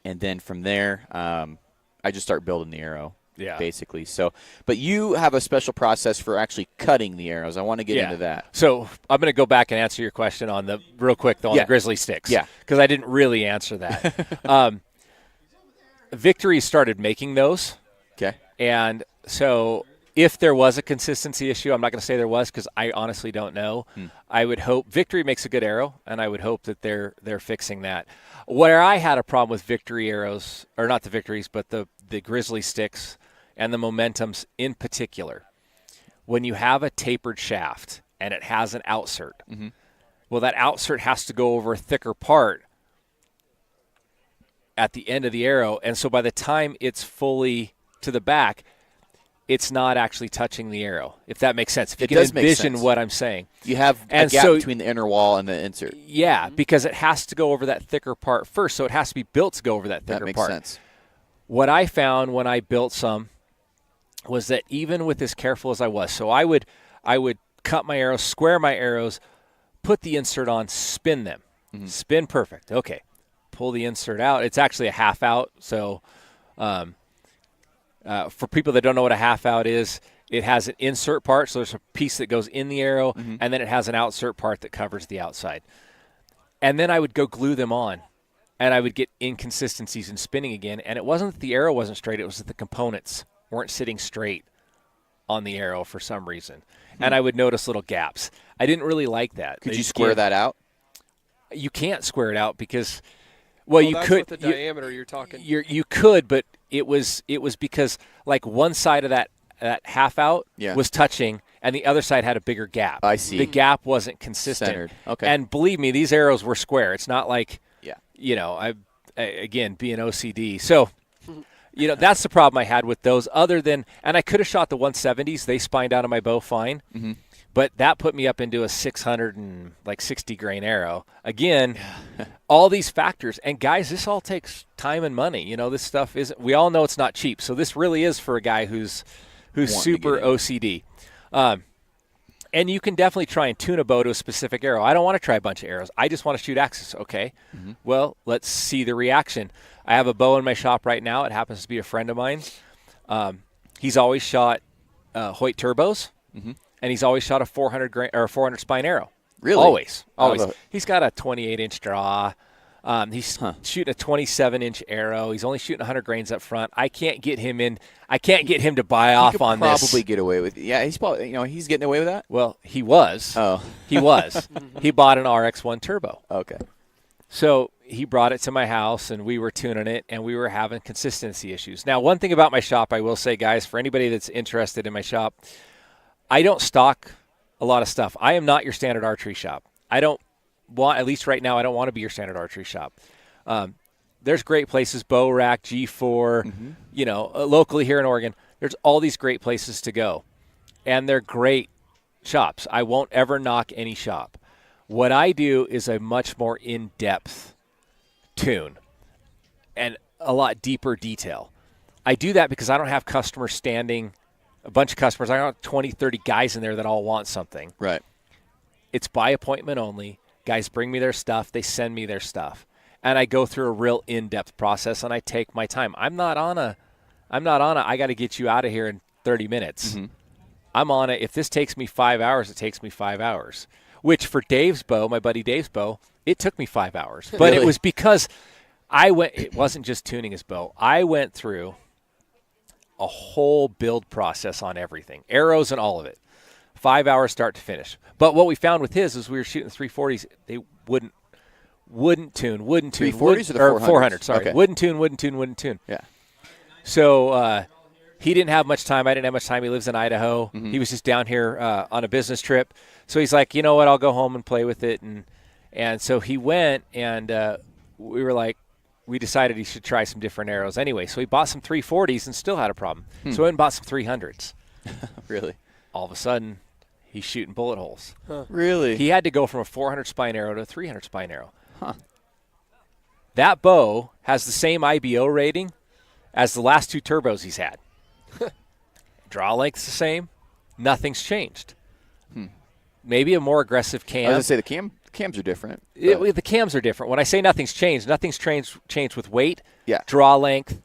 A: And then from there, I just start building the arrow, basically. So, but you have a special process for actually cutting the arrows. I want to get into that.
B: So I'm going to go back and answer your question on the the grizzly sticks.
A: Yeah.
B: Because I didn't really answer that. Victory started making those.
A: Okay.
B: And so if there was a consistency issue, I'm not going to say there was, because I honestly don't know. I would hope Victory makes a good arrow, and I would hope that they're fixing that. Where I had a problem with Victory arrows, or not the Victories, but the grizzly sticks and the Momentums in particular, when you have a tapered shaft and it has an outsert, well, that outsert has to go over a thicker part at the end of the arrow, and so by the time it's fully to the back, it's not actually touching the arrow, if that makes sense. If you can envision what I'm saying.
A: You have a gap between the inner wall and the insert.
B: Yeah, because it has to go over that thicker part first, so it has to be built to go over that thicker part.
A: That makes sense.
B: What I found when I built some was that even with as careful as I was, so I would cut my arrows, square my arrows, put the insert on, spin them. Spin perfect. Okay. Pull the insert out. It's actually a half out, so for people that don't know what a half out is, it has an insert part, so there's a piece that goes in the arrow, and then it has an outsert part that covers the outside. And then I would go glue them on, and I would get inconsistencies in spinning again. And it wasn't that the arrow wasn't straight, it was that the components weren't sitting straight on the arrow for some reason. And I would notice little gaps. I didn't really like that.
A: Could you square that out?
B: You can't square it out because, well you
C: that's
B: could.
C: With the diameter you're talking.
B: You could, but it was because like one side of that half out was touching, and the other side had a bigger gap.
A: I see.
B: The gap wasn't consistent.
A: Centered. Okay.
B: And believe me, these arrows were square. It's not like, you know, I again, being OCD. So, you know, that's the problem I had with those. Other than, and I could have shot the 170s. They spined out of my bow fine. But that put me up into a 660 grain arrow. Again, all these factors. And guys, this all takes time and money. You know, this stuff isn't, we all know it's not cheap. So this really is for a guy who's super OCD. And you can definitely try and tune a bow to a specific arrow. I don't want to try a bunch of arrows. I just want to shoot axis. Okay. Well, let's see the reaction. I have a bow in my shop right now. It happens to be a friend of mine. He's always shot Hoyt turbos. And he's always shot a 400 spine arrow.
A: Really?
B: Always. He's got a 28-inch draw. He's shooting a 27-inch arrow. He's only shooting 100 grains up front. I can't get him to buy off on this.
A: Probably get away with it. Yeah, he's probably, he's getting away with that.
B: Well, he was.
A: Oh,
B: he was. He bought an RX-1 turbo.
A: Okay.
B: So he brought it to my house, and we were tuning it, and we were having consistency issues. Now, one thing about my shop, I will say, guys, for anybody that's interested in my shop, I don't stock a lot of stuff. I am not your standard archery shop. I don't want, at least right now, I don't want to be your standard archery shop. There's great places, Bow Rack, G4, locally here in Oregon. There's all these great places to go, and they're great shops. I won't ever knock any shop. What I do is a much more in-depth tune and a lot deeper detail. I do that because I don't have customers standing a bunch of customers. I got 20, 30 guys in there that all want something.
A: Right.
B: It's by appointment only. Guys bring me their stuff. They send me their stuff. And I go through a real in-depth process, and I take my time. I'm not on a I got to get you out of here in 30 minutes.
A: Mm-hmm.
B: I'm on it. If this takes me 5 hours, it takes me 5 hours. Which for Dave's bow, my buddy Dave's bow, it took me 5 hours. But
A: Really?
B: It was because it wasn't just tuning his bow. I went through a whole build process on everything, arrows and all of it. 5 hours start to finish. But what we found with his is we were shooting 340s. They wouldn't tune.
A: 340s or the 400s?
B: Sorry.
A: Okay.
B: Wouldn't tune.
A: Yeah.
B: So he didn't have much time. I didn't have much time. He lives in Idaho.
A: Mm-hmm.
B: He was just down here on a business trip. So he's like, you know what, I'll go home and play with it. And so he went, and we decided he should try some different arrows anyway. So he bought some 340s and still had a problem. So he went and bought some 300s.
A: Really?
B: All of a sudden, he's shooting bullet holes.
C: Huh.
A: Really?
B: He had to go from a 400 spine arrow to a 300 spine arrow.
A: Huh.
B: That bow has the same IBO rating as the last two turbos he's had. Draw length's the same. Nothing's changed. Maybe a more aggressive cam.
A: I was going to say the cams are different.
B: The cams are different. When I say nothing's changed changed with weight,
A: Yeah.
B: draw length,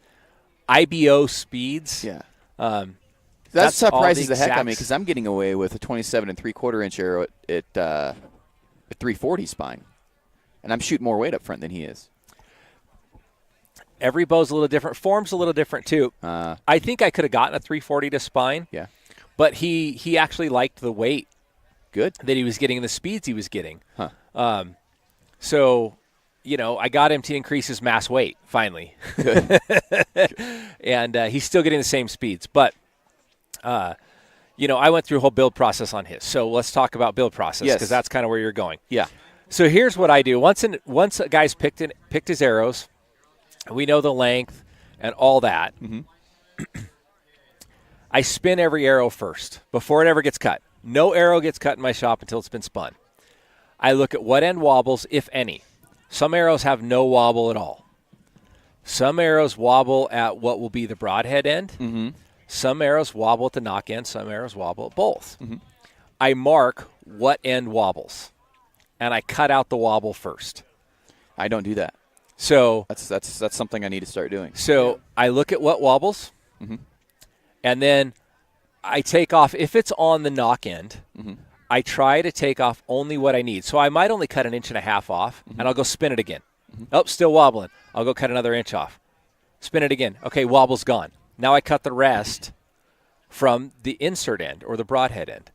B: IBO speeds.
A: Yeah.
B: That
A: That surprises the heck out of me because I'm getting away with a 27 3/4 inch arrow at 340 spine, and I'm shooting more weight up front than he is.
B: Every bow's a little different. Form's a little different too. I think I could have gotten a 340 to spine.
A: Yeah.
B: But he actually liked the weight
A: Good.
B: that he was getting and the speeds he was getting.
A: Huh.
B: So, I got him to increase his mass weight finally.
A: Good.
B: And he's still getting the same speeds. But, I went through a whole build process on his. So let's talk about build process because
A: Yes.
B: that's kind of where you're going.
A: Yeah.
B: So here's what I do. Once a guy's picked his arrows, we know the length and all that.
A: Mm-hmm.
B: I spin every arrow first before it ever gets cut. No arrow gets cut in my shop until it's been spun. I look at what end wobbles, if any. Some arrows have no wobble at all. Some arrows wobble at what will be the broadhead end.
A: Mm-hmm.
B: Some arrows wobble at the knock end. Some arrows wobble at both.
A: Mm-hmm.
B: I mark what end wobbles, and I cut out the wobble first.
A: I don't do that.
B: So
A: That's something I need to start doing.
B: So I look at what wobbles,
A: Mm-hmm.
B: and then I take off. If it's on the knock end,
A: Mm-hmm.
B: I try to take off only what I need. So I might only cut 1.5 inches off, and I'll go spin it again. Oh, still wobbling. I'll go cut another inch off. Spin it again. Okay, wobble's gone. Now I cut the rest from the insert end or the broadhead end.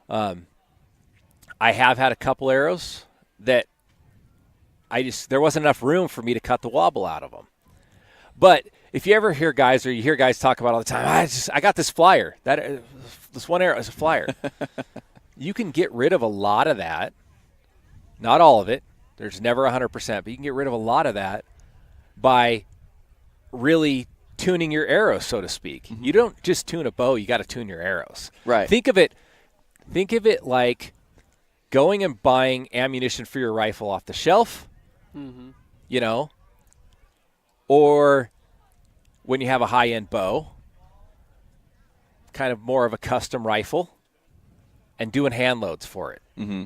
B: I have had a couple arrows that there wasn't enough room for me to cut the wobble out of them. But if you ever hear guys, or you hear guys talk about all the time, I got this flyer. This one arrow is a flyer. You can get rid of a lot of that. Not all of it. There's never 100%, but you can get rid of a lot of that by really tuning your arrows, so to speak. Mm-hmm. You don't just tune a bow, you got to tune your arrows.
A: Right.
B: Think of it like going and buying ammunition for your rifle off the shelf, or when you have a high-end bow, kind of more of a custom rifle, and doing hand loads for it.
A: Mm-hmm.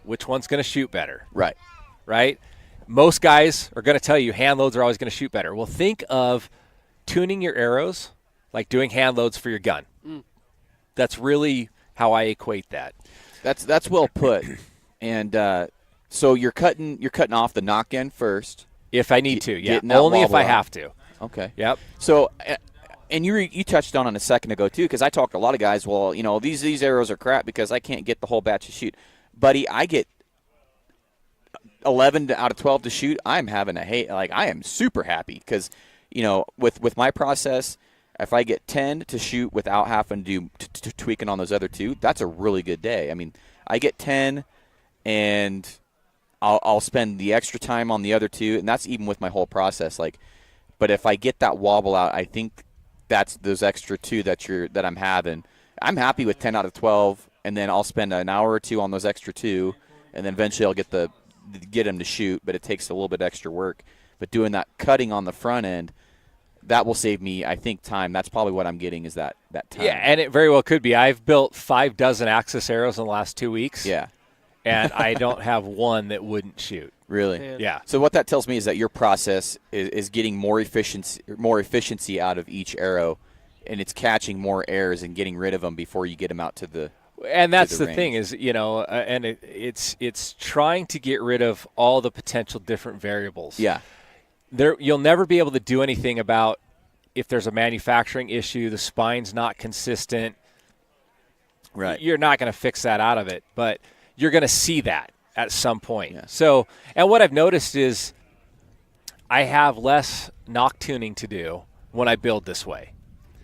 B: Which one's going to shoot better?
A: Right.
B: Right? Most guys are going to tell you hand loads are always going to shoot better. Well, think of tuning your arrows like doing hand loads for your gun. That's really how I equate that.
A: That's well put. And so you're cutting off the knock end first.
B: If I need to, yeah.
A: Getting that
B: Only if
A: wobble
B: I
A: out.
B: have to.
A: Okay.
B: Yep.
A: So, and you touched on it a second ago too, because I talked to a lot of guys. Well, these arrows are crap because I can't get the whole batch to shoot. Buddy, I get 11 out of 12 to shoot. I'm having I am super happy because, with my process, if I get 10 to shoot without having to do tweaking on those other two, that's a really good day. I mean, I get 10 and I'll spend the extra time on the other two, and that's even with my whole process. But if I get that wobble out, I think that's those extra two that I'm having. I'm happy with 10 out of 12, and then I'll spend an hour or two on those extra two, and then eventually I'll get them to shoot. But it takes a little bit extra work. But doing that cutting on the front end, that will save me, I think, time. That's probably what I'm getting is that time.
B: Yeah, and it very well could be. I've built 6 axis arrows in the last 2 weeks.
A: Yeah.
B: And I don't have one that wouldn't shoot.
A: Really?
C: Man.
B: Yeah.
A: So what that tells me is that your process is getting more efficiency out of each arrow, and it's catching more errors and getting rid of them before you get them out to the.
B: And that's the
A: range.
B: thing is, and it's trying to get rid of all the potential different variables.
A: Yeah.
B: You'll never be able to do anything about if there's a manufacturing issue, the spine's not consistent.
A: Right.
B: You're not going to fix that out of it, but you're going to see that at some point.
A: Yeah.
B: So, and what I've noticed is I have less Noc tuning to do when I build this way.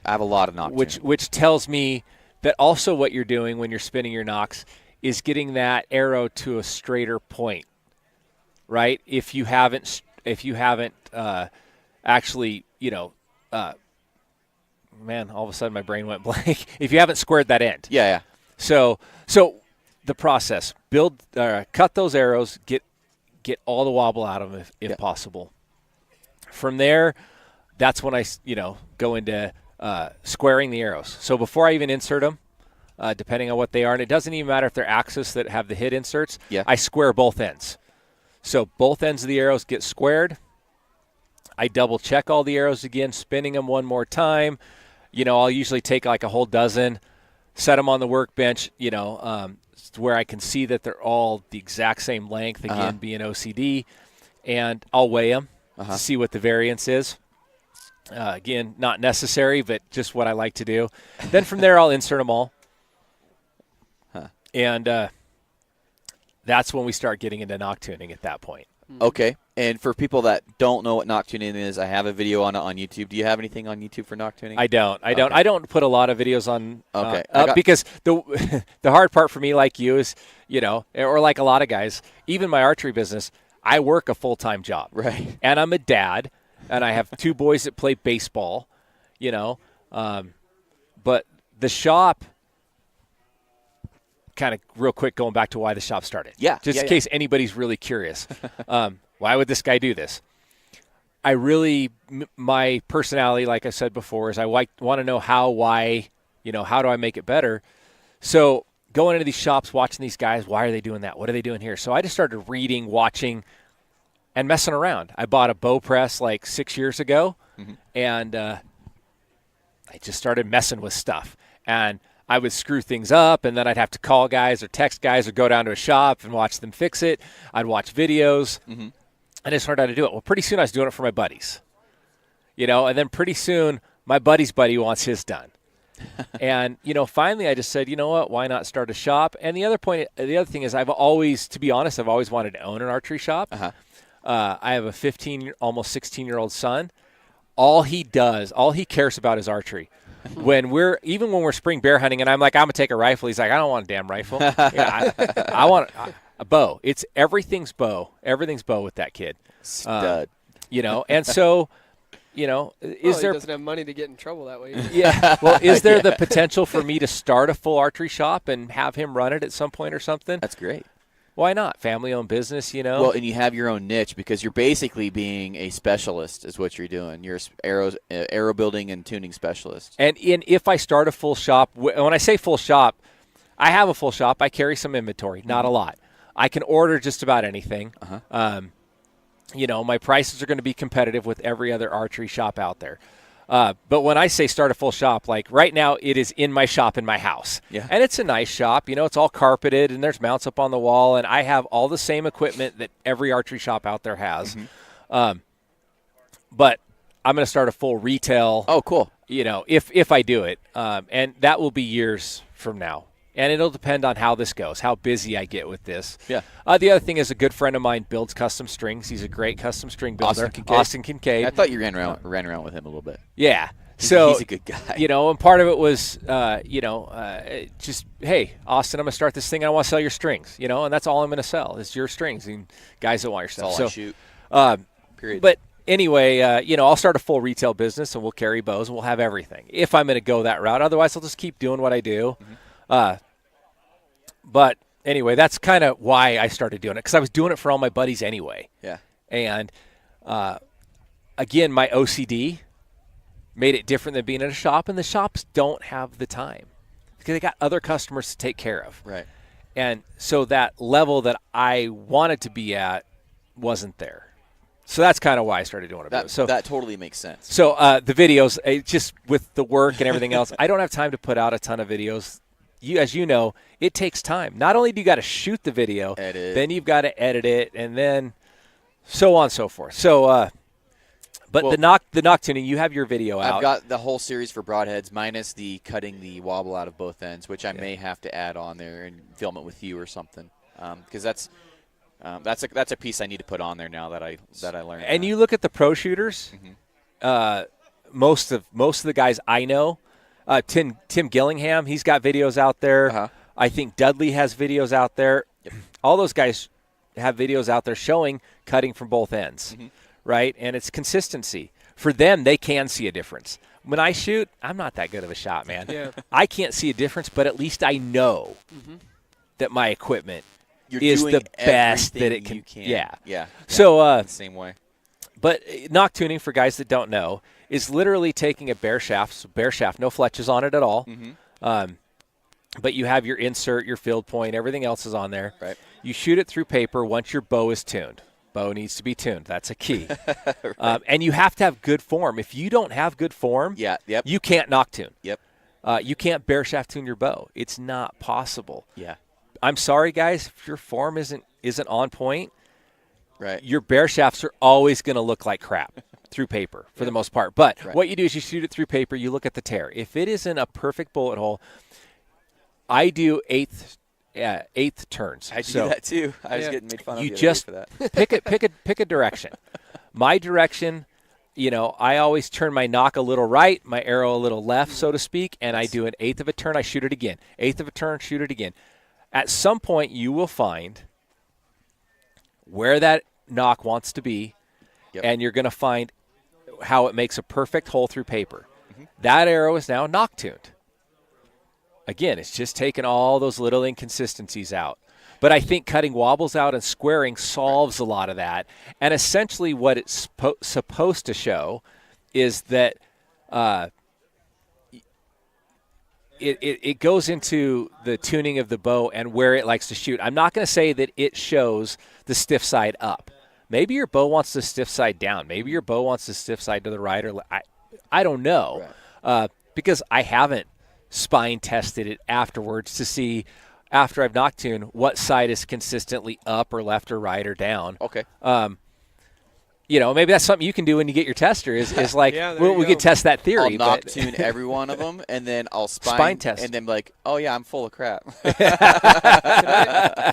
A: I have a lot of Noc tuning.
B: Which tells me that also what you're doing when you're spinning your Nocs is getting that arrow to a straighter point, right? If you haven't actually, man, all of a sudden my brain went blank. If you haven't squared that end.
A: Yeah.
B: So the process, cut those arrows, get all the wobble out of them if possible. From there, that's when I, go into squaring the arrows. So before I even insert them, depending on what they are, and it doesn't even matter if they're axis that have the hit inserts, I square both ends. So both ends of the arrows get squared. I double check all the arrows again, spinning them one more time. I'll usually take like a whole dozen, set them on the workbench, where I can see that they're all the exact same length, again, being OCD, and I'll weigh them to see what the variance is. Again, not necessary, but just what I like to do. Then from there, I'll insert them all. And that's when we start getting into Noc tuning at that point.
A: Okay. And for people that don't know what Noc tuning is, I have a video on it on YouTube. Do you have anything on YouTube for Noc tuning?
B: I don't. Okay. I don't put a lot of videos on because the hard part for me, like you, is, or like a lot of guys, even my archery business, I work a full-time job.
A: Right.
B: And I'm a dad, and I have 2 boys that play baseball, but the shop, kind of real quick going back to why the shop started.
A: Yeah.
B: Just in case anybody's really curious. Why would this guy do this? My personality, like I said before, is I want to know how, why, how do I make it better? So going into these shops, watching these guys, why are they doing that? What are they doing here? So I just started reading, watching, and messing around. I bought a bow press like 6 years ago, and I just started messing with stuff. And I would screw things up, and then I'd have to call guys or text guys or go down to a shop and watch them fix it. I'd watch videos, and I just learned how to do it. Well, pretty soon I was doing it for my buddies, and then pretty soon my buddy's buddy wants his done. And, finally I just said, you know what, why not start a shop? And the other thing is I've always wanted to own an archery shop. I have a almost 16-year-old son. All he cares about is archery. When we're spring bear hunting and I'm like, I'm going to take a rifle. He's like, I don't want a damn rifle. I want a bow. Everything's bow. Everything's bow with that kid.
A: Stud.
B: And so, he
C: doesn't have money to get in trouble that way.
B: Yeah. Well, is there the potential for me to start a full archery shop and have him run it at some point or something?
A: That's great.
B: Why not? Family-owned business,
A: Well, and you have your own niche because you're basically being a specialist is what you're doing. You're arrow building and tuning specialist.
B: And if I start a full shop, when I say full shop, I have a full shop. I carry some inventory, not a lot. I can order just about anything. My prices are going to be competitive with every other archery shop out there. But when I say start a full shop, like right now it is in my shop in my house.
A: Yeah.
B: And it's a nice shop. It's all carpeted and there's mounts up on the wall. And I have all the same equipment that every archery shop out there has. But I'm going to start a full retail.
A: Oh, cool.
B: If I do it. And that will be years from now. And it'll depend on how this goes, how busy I get with this.
A: Yeah.
B: The other thing is a good friend of mine builds custom strings. He's a great custom string builder. Austin Kincaid.
A: I thought you ran around with him a little bit.
B: Yeah.
A: He's a good guy.
B: And part of it was, just, hey, Austin, I'm going to start this thing. I want to sell your strings, and that's all I'm going to sell is your strings and guys that want your stuff.
A: That's all I shoot. Period.
B: But anyway, I'll start a full retail business and we'll carry bows and we'll have everything if I'm going to go that route. Otherwise, I'll just keep doing what I do. But anyway, that's kind of why I started doing it because I was doing it for all my buddies anyway.
A: Yeah.
B: And again, my OCD made it different than being at a shop, and the shops don't have the time because they got other customers to take care of.
A: Right.
B: And so that level that I wanted to be at wasn't there. So that's kind of why I started doing it. So
A: that totally makes sense.
B: So the videos, just with the work and everything else, I don't have time to put out a ton of videos. As you know, it takes time. Not only do you got to shoot the video, then you've got to edit it, and then so on and so forth. So, but the Noc Tuning, you have your video out.
A: I've got the whole series for broadheads minus the cutting the wobble out of both ends, which I may have to add on there and film it with you or something, because that's a piece I need to put on there now that I learned.
B: And you look at the pro shooters, most of the guys I know, Tim Gillingham, he's got videos out there. I think Dudley has videos out there.
A: Yep.
B: All those guys have videos out there showing cutting from both ends, right? And it's consistency. For them, they can see a difference. When I shoot, I'm not that good of a shot, man.
C: Yeah.
B: I can't see a difference, but at least I know that my equipment
A: You're
B: is
A: doing
B: the best that it
A: everything
B: can.
A: you can.
B: Yeah.
A: Yeah.
B: So
A: same way.
B: But Noc Tuning, for guys that don't know, is literally taking a bare shaft, no fletches on it at all. But you have your insert, your field point, everything else is on there.
A: Right.
B: You shoot it through paper once your bow is tuned. Bow needs to be tuned. That's a key.
A: Right.
B: And you have to have good form. If you don't have good form, you can't Noc Tune.
A: Yep.
B: You can't bare shaft tune your bow. It's not possible.
A: Yeah.
B: I'm sorry, guys, if your form isn't on point,
A: right,
B: your bare shafts are always going to look like crap through paper for the most part. But what you do is you shoot it through paper, you look at the tear. If it isn't a perfect bullet hole, I do eighth turns.
A: I do that too. I was getting made fun of
B: you
A: the other
B: just
A: day for that.
B: pick a direction. My direction, I always turn my nock a little right, my arrow a little left, so to speak, and I do an eighth of a turn, I shoot it again. Eighth of a turn, shoot it again. At some point, you will find where that nock wants to be, and you're going to find how it makes a perfect hole through paper. That arrow is now Noc tuned. Again, it's just taking all those little inconsistencies out. But I think cutting wobbles out and squaring solves a lot of that. And essentially what it's supposed to show is that it goes into the tuning of the bow and where it likes to shoot. I'm not going to say that it shows the stiff side up. Maybe your bow wants the stiff side down. Maybe your bow wants the stiff side to the right. Or I don't know because I haven't spine tested it afterwards to see after I've Noc tuned what side is consistently up or left or right or down.
A: Okay.
B: Maybe that's something you can do when you get your tester is like, we could test that theory.
A: I'll Noc tune every one of them, and then I'll spine test. And then like, oh, yeah, I'm full of crap.
C: Can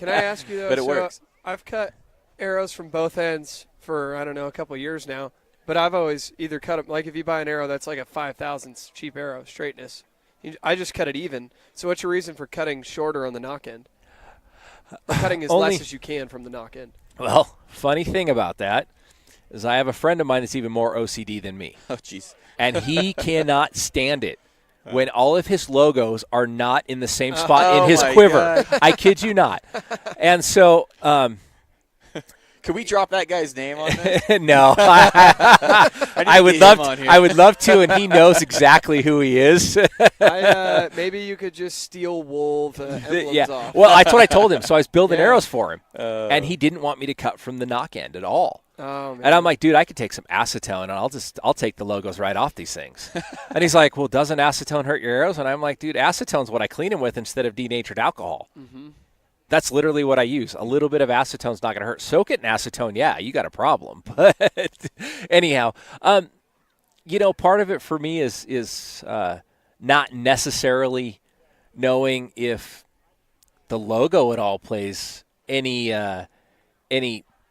C: I ask you, though?
A: But it works.
C: I've cut arrows from both ends for, I don't know, a couple of years now. But I've always either cut them, like if you buy an arrow that's like a 5,000 cheap arrow, straightness, I just cut it even. So what's your reason for cutting shorter on the Noc end? Or cutting as less as you can from the Noc end?
B: Well, funny thing about that is I have a friend of mine that's even more OCD than me.
A: Oh, jeez.
B: And he cannot stand it when all of his logos are not in the same spot in his quiver.
C: God.
B: I kid you not. And so
A: Can we drop that guy's name on this?
B: no. I would love to, and he knows exactly who he is.
C: Maybe you could just steal wool the emblems off.
B: Well, that's what I told him. So I was building arrows for him, and he didn't want me to cut from the Noc end at all.
C: Oh, man.
B: And I'm like, dude, I could take some acetone, and I'll take the logos right off these things. And he's like, well, doesn't acetone hurt your arrows? And I'm like, dude, acetone's what I clean them with instead of denatured alcohol.
C: Mm-hmm.
B: That's literally what I use. A little bit of acetone's not going to hurt. Soak it in acetone, yeah, you got a problem. But anyhow, part of it for me is not necessarily knowing if the logo at all plays any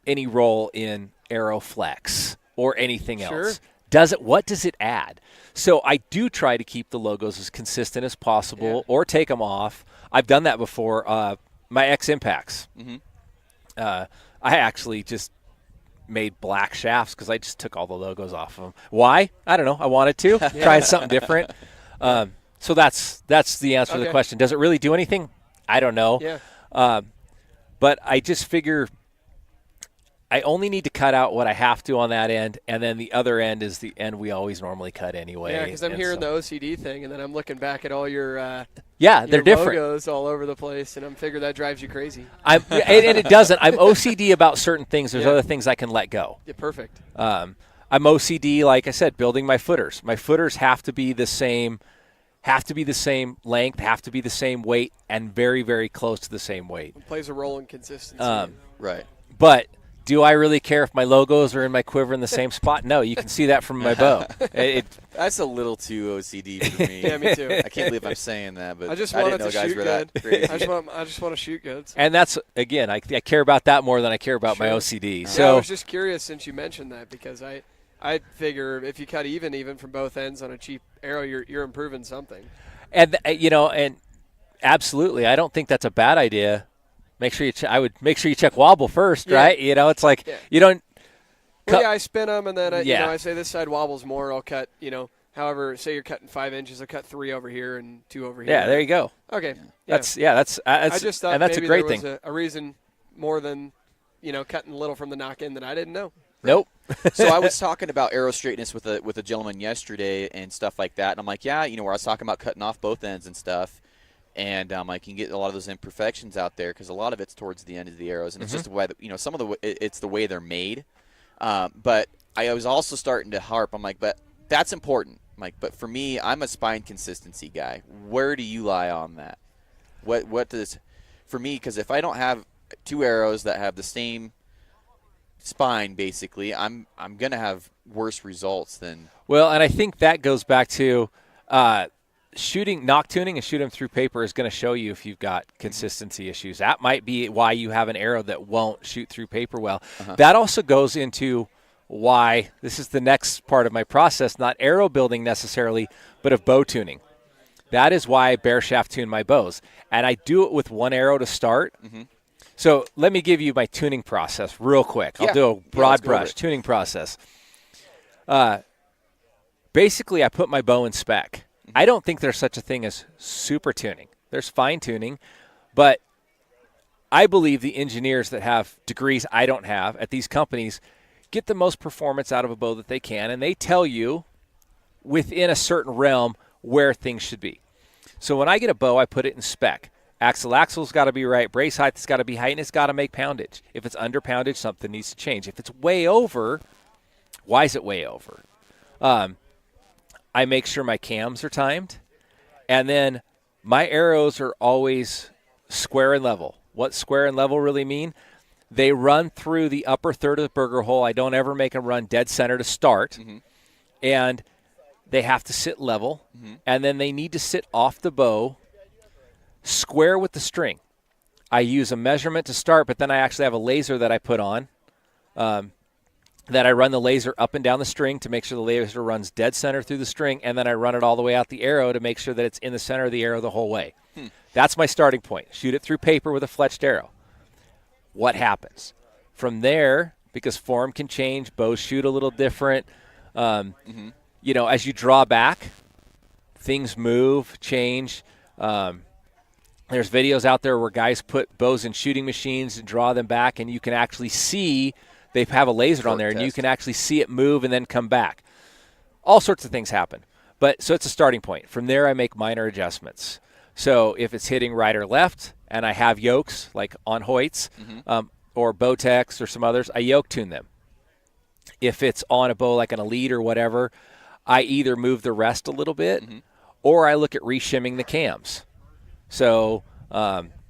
B: role in arrow flex or anything else. What does it add? So I do try to keep the logos as consistent as possible or take them off. I've done that before. My X Impacts. I actually just made black shafts because I just took all the logos off of them. Why? I don't know. I wanted to. Trying something different. So that's the answer to the question. Does it really do anything? I don't know.
C: Yeah.
B: But I just figure I only need to cut out what I have to on that end, and then the other end is the end we always normally cut anyway.
C: Yeah, because I'm hearing the OCD thing, and then I'm looking back at all your
B: they're different
C: logos all over the place, and I'm figuring that drives you crazy.
B: And it doesn't. I'm OCD about certain things. There's other things I can let go.
C: Yeah, perfect.
B: I'm OCD, like I said, building my footers. My footers have to be the same length, have to be the same weight, and very, very close to the same weight.
C: It plays a role in consistency.
A: Right.
B: But do I really care if my logos are in my quiver in the same spot? No, you can see that from my bow.
A: That's a little too OCD for me.
C: Yeah, me too.
A: I can't believe I'm saying that, but
C: I just
A: didn't
C: want it
A: know
C: to
A: guys
C: shoot
A: were
C: good.
A: that crazy.
C: I just want to shoot good.
B: And that's, again, I care about that more than I care about my OCD.
C: Yeah,
B: So
C: I was just curious since you mentioned that, because I figure if you cut even from both ends on a cheap arrow, you're improving something.
B: And and absolutely, I don't think that's a bad idea. Make sure I would make sure you check wobble first, right? It's like you don't.
C: Well, I spin them, and then I say this side wobbles more. I'll cut, however, say you're cutting 5 inches, I'll cut 3 over here and 2 over here.
B: Yeah, there you go.
C: Okay.
B: Yeah. That's
C: I just thought
B: and that's
C: maybe
B: a great
C: there
B: thing.
C: was a reason more than cutting little from the knock in that I didn't know.
B: Nope.
A: So I was talking about arrow straightness with a gentleman yesterday and stuff like that, and I'm like, where I was talking about cutting off both ends and stuff, and I can get a lot of those imperfections out there because a lot of it's towards the end of the arrows, and it's just the way that, some of it's the way they're made. But I was also starting to harp. I'm like, but that's important. I'm like, but for me, I'm a spine consistency guy. Where do you lie on that? What does for me? Because if I don't have 2 arrows that have the same spine, basically, I'm gonna have worse results than.
B: Well, and I think that goes back to shooting, Noc tuning and shooting through paper is going to show you if you've got consistency issues. That might be why you have an arrow that won't shoot through paper well. That also goes into why this is the next part of my process, not arrow building necessarily, but of bow tuning. That is why I bare shaft tune my bows, and I do it with 1 arrow to start. So let me give you my tuning process real quick. I'll do a broad brush tuning process. Basically, I put my bow in spec. I don't think there's such a thing as super tuning. There's fine tuning, but I believe the engineers that have degrees I don't have at these companies get the most performance out of a bow that they can, and they tell you within a certain realm where things should be. So when I get a bow, I put it in spec. Axle's got to be right. Brace height's got to be height, and it's got to make poundage. If it's under poundage, something needs to change. If it's way over, why is it way over? I make sure my cams are timed, and then my arrows are always square and level. What square and level really mean? They run through the upper third of the burger hole. I don't ever make them run dead center to start, and they have to sit level, and then they need to sit off the bow square with the string. I use a measurement to start, but then I actually have a laser that I put on that I run the laser up and down the string to make sure the laser runs dead center through the string, and then I run it all the way out the arrow to make sure that it's in the center of the arrow the whole way. That's my starting point. Shoot it through paper with a fletched arrow. What happens? From there, because form can change, bows shoot a little different, as you draw back, things move, change. There's videos out there where guys put bows in shooting machines and draw them back, and you can actually see they have a laser on there, and you can actually see it move and then come back. All sorts of things happen. So it's a starting point. From there, I make minor adjustments. So if it's hitting right or left, and I have yokes, like on Hoyts or Bowtex or some others, I yoke tune them. If it's on a bow like an Elite or whatever, I either move the rest a little bit or I look at reshimming the cams. So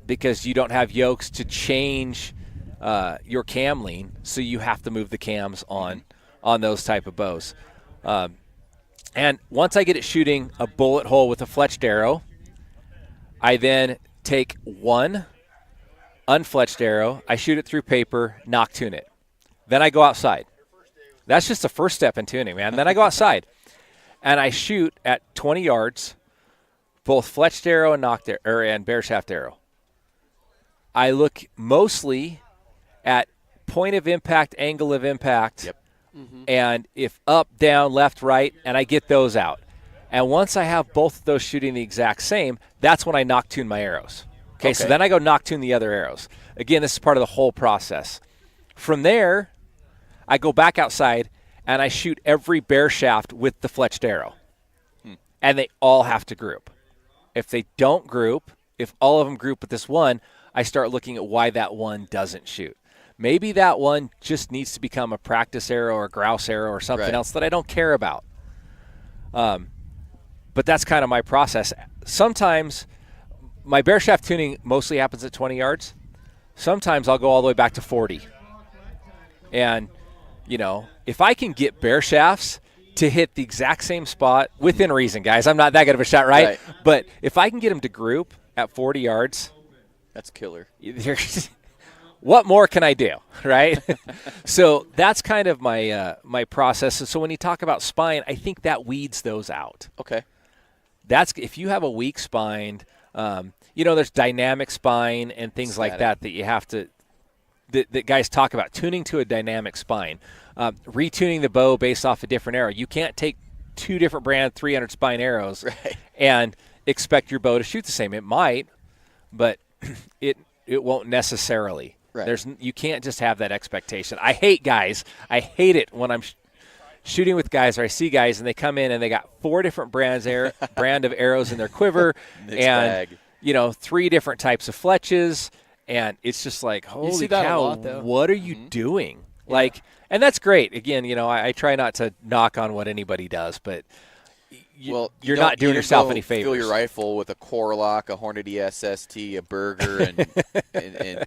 B: because you don't have yokes to change your cam lean, so you have to move the cams on those type of bows. And once I get it shooting a bullet hole with a fletched arrow, I then take 1 unfletched arrow, I shoot it through paper, Noc tune it. Then I go outside. That's just the first step in tuning, man. Then I go outside, and I shoot at 20 yards, both fletched arrow and and bare shaft arrow. I look mostly at point of impact, angle of impact, and if up, down, left, right, and I get those out. And once I have both of those shooting the exact same, that's when I Noc tune my arrows. Okay, so then I go Noc tune the other arrows. Again, this is part of the whole process. From there, I go back outside, and I shoot every bear shaft with the fletched arrow. And they all have to group. If they don't group, if all of them group with this one, I start looking at why that one doesn't shoot. Maybe that one just needs to become a practice arrow or a grouse arrow or something else that I don't care about. But that's kind of my process. Sometimes my bear shaft tuning mostly happens at 20 yards. Sometimes I'll go all the way back to 40. And, you know, if I can get bear shafts to hit the exact same spot, within reason, guys, I'm not that good of a shot, right? But if I can get them to group at 40 yards.
A: That's killer.
B: What more can I do, right? So that's kind of my my process. So when you talk about spine, I think that weeds those out.
A: Okay.
B: That's if you have a weak spine, you know, there's dynamic spine and things like that you have to that guys talk about, tuning to a dynamic spine, retuning the bow based off a different arrow. You can't take two different brand 300 spine arrows and expect your bow to shoot the same. It might, but it won't necessarily. You can't just have that expectation. I hate guys. I hate it when I'm shooting with guys or I see guys and they come in and they got 4 different brand of arrows in their quiver and you know 3 different types of fletches, and it's just like, holy cow, what are you doing? Like, and that's great. Again, you know, I try not to knock on what anybody does, but you're not doing yourself any favors.
A: Fill your rifle with a Corlock, a Hornady SST, a Burger, and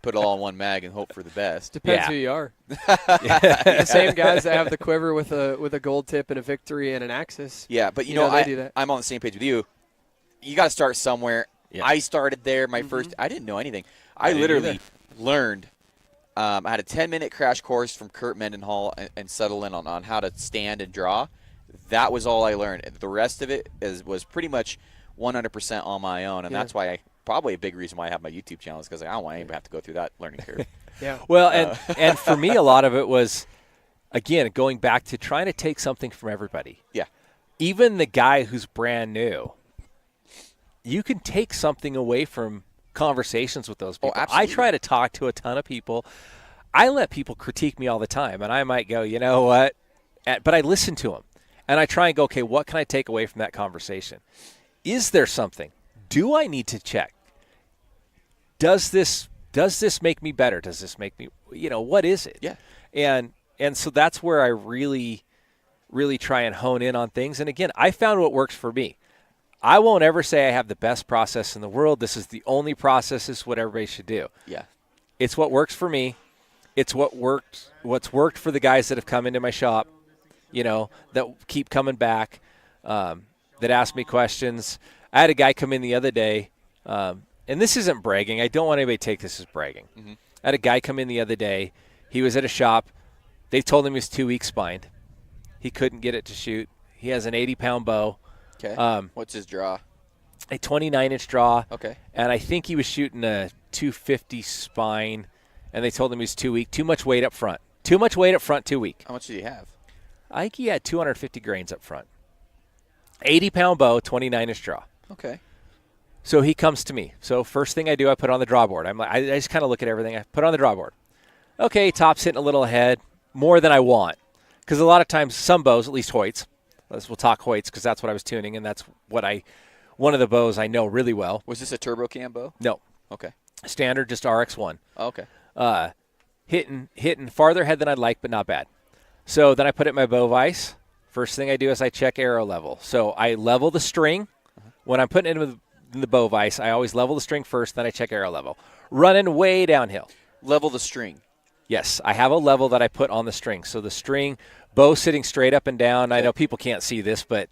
A: put it all in one mag and hope for the best.
C: Depends who you are. The same guys that have the quiver with a gold tip and a Victory and an Axis.
A: Yeah, but you know they do that. I'm on the same page with you. You got to start somewhere. Yeah. I started there. My first, I didn't know anything. I literally learned. I had a 10-minute crash course from Kurt Mendenhall and settle in on how to stand and draw. That was all I learned. The rest of it was pretty much 100% on my own, and that's why probably a big reason why I have my YouTube channel is because I don't want anybody to have to go through that learning curve.
B: Well, and for me, a lot of it was, again, going back to trying to take something from everybody. Yeah. Even the guy who's brand new, you can take something away from conversations with those people. I try to talk to a ton of people. I let people critique me all the time, and I might go, you know what? But I listen to them. And I try and go, okay, what can I take away from that conversation? Is there something? Do I need to check? Does this make me better? Does this make me, you know, what is it? Yeah. And so that's where I really, really try and hone in on things. And again, I found what works for me. I won't ever say I have the best process in the world. This is the only process. This is what everybody should do. Yeah. It's what works for me. It's what's worked for the guys that have come into my shop, you know, that keep coming back, that ask me questions. I had a guy come in the other day, and this isn't bragging. I don't want anybody to take this as bragging. Mm-hmm. I had a guy come in the other day. He was at a shop. They told him he was 2 weeks spined. He couldn't get it to shoot. He has an 80-pound bow.
A: Okay. What's his draw?
B: A 29-inch draw.
A: Okay.
B: And I think he was shooting a 250 spine, and they told him he was 2 weak. Too much weight up front. 2 weak.
A: How much did he have?
B: I think he had 250 grains up front. 80-pound bow, 29-inch draw.
A: Okay.
B: So he comes to me. So first thing I do, I put on the drawboard. I just kind of look at everything. I put on the drawboard. Okay, top's hitting a little ahead, more than I want. Because a lot of times, some bows, at least Hoyts, we'll talk Hoyts because that's what I was tuning, and that's one of the bows I know really well.
A: Was this a turbo cam bow?
B: No.
A: Okay.
B: Standard, just RX1.
A: Oh, okay.
B: Hitting farther ahead than I'd like, but not bad. So then I put it in my bow vise. First thing I do is I check arrow level. So I level the string. When I'm putting it in the bow vise, I always level the string first, then I check arrow level. Running way downhill.
A: Level the string.
B: Yes, I have a level that I put on the string. So the string, bow sitting straight up and down. I know people can't see this, but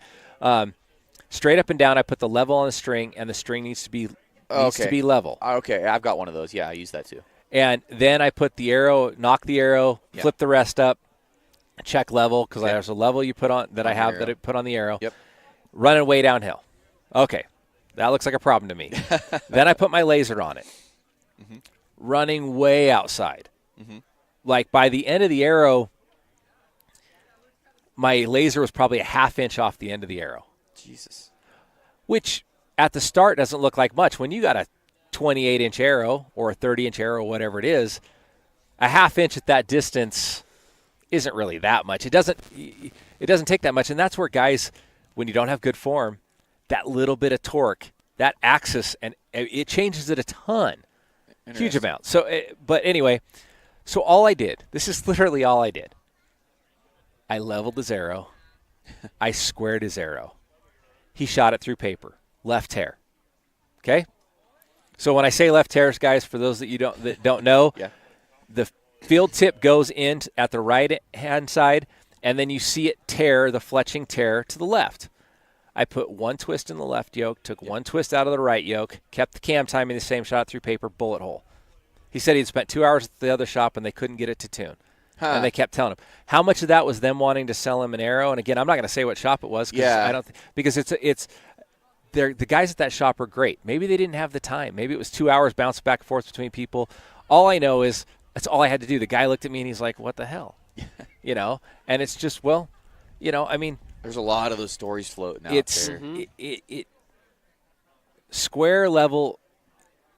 B: straight up and down, I put the level on the string, and the string needs to be level.
A: Okay, I've got one of those. Yeah, I use that too.
B: And then I put the arrow, knock the arrow, flip the rest up, check level, because there's a level you put on that I have that I put on the arrow. Yep. Running way downhill. Okay, that looks like a problem to me. Then I put my laser on it. Mm-hmm. Running way outside. Mm-hmm. Like by the end of the arrow, my laser was probably a ½ inch off the end of the arrow.
A: Jesus.
B: Which at the start doesn't look like much. When you got a 28-inch arrow or a 30-inch arrow, whatever it is, a half inch at that distance isn't really that much. It doesn't take that much, and that's where guys, when you don't have good form, that little bit of torque, that axis, and it changes it a ton, huge amount. So, but anyway, so all I did, this is literally all I did. I leveled his arrow. I squared his arrow. He shot it through paper, left hair. Okay? So when I say left hairs, guys, for those that don't know, the field tip goes in at the right-hand side, and then you see it tear, the fletching tear, to the left. I put one twist in the left yoke, took one twist out of the right yoke, kept the cam timing the same, shot through paper, bullet hole. He said he'd spent 2 hours at the other shop, and they couldn't get it to tune. And they kept telling him. How much of that was them wanting to sell him an arrow? And, again, I'm not going to say what shop it was because the guys at that shop are great. Maybe they didn't have the time. Maybe it was 2 hours bouncing back and forth between people. All I know is that's all I had to do. The guy looked at me, and he's like, what the hell? And it's just, I mean.
A: There's a lot of those stories floating out there.
B: It square level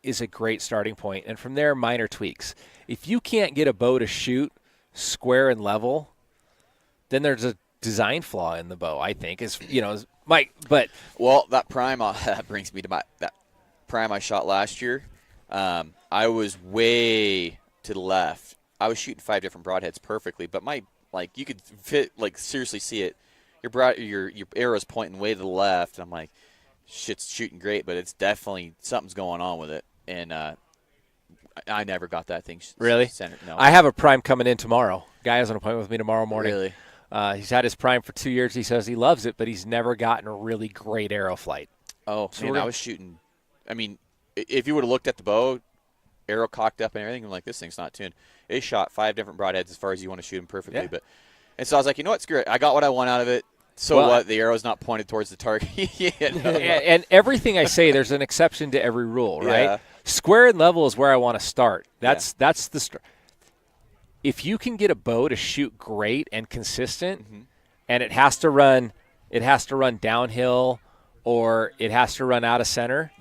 B: is a great starting point, and from there, minor tweaks. If you can't get a bow to shoot square and level, then there's a design flaw in the bow, I think.
A: That prime, that brings me to that prime I shot last year. I was way to the left. I was shooting 5 different broadheads perfectly, but you could seriously see it. Your arrow's pointing way to the left. And I'm like, shit's shooting great, but it's definitely something's going on with it. And I never got that thing centered. No.
B: I have a prime coming in tomorrow. Guy has an appointment with me tomorrow morning.
A: Really?
B: He's had his prime for 2 years. He says he loves it, but he's never gotten a really great arrow flight.
A: Oh, so man, I was shooting. I mean, if you would have looked at the bow, arrow cocked up and everything, I'm like, this thing's not tuned. It shot 5 different broadheads as far as you want to shoot them perfectly.
B: Yeah.
A: And so I was like, you know what, screw it. I got what I want out of it. So what? The arrow's not pointed towards the target.
B: And everything I say, there's an exception to every rule, right?
A: Yeah.
B: Square and level is where I want to start. That's the start. If you can get a bow to shoot great and consistent, and it has to run downhill, or it has to run out of center,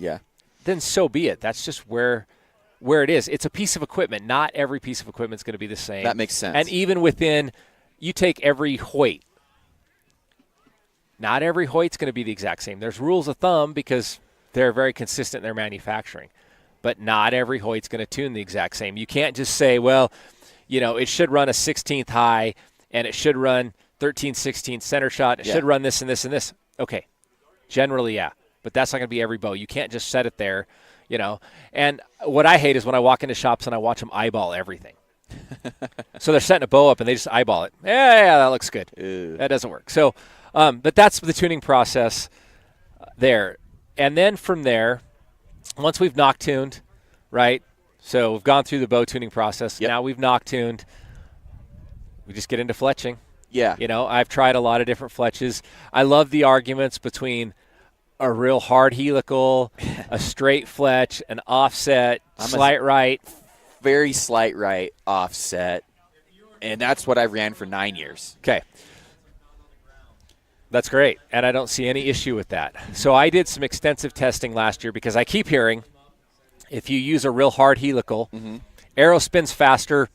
B: then so be it. That's just where it is. It's a piece of equipment. Not every piece of equipment is going to be the same.
A: That makes sense.
B: And even within, you take every Hoyt. Not every Hoyt's going to be the exact same. There's rules of thumb because they're very consistent in their manufacturing. But not every Hoyt's going to tune the exact same. You can't just say, well, it should run a 16th high, and it should run 13/16 center shot. It should run this and this and this. Okay, generally, yeah. But that's not going to be every bow. You can't just set it there, And what I hate is when I walk into shops and I watch them eyeball everything. So they're setting a bow up, and they just eyeball it. Yeah, that looks good.
A: Ew.
B: That doesn't work. So, but that's the tuning process there. And then from there, once we've Noc tuned, right? So we've gone through the bow tuning process. Now we've Noc tuned. We just get into fletching.
A: Yeah.
B: I've tried a lot of different fletches. I love the arguments between a real hard helical, a straight fletch, an offset, slight right.
A: Very slight right offset. And that's what I ran for 9 years.
B: Okay. That's great, and I don't see any issue with that. So I did some extensive testing last year because I keep hearing if you use a real hard helical, arrow spins faster,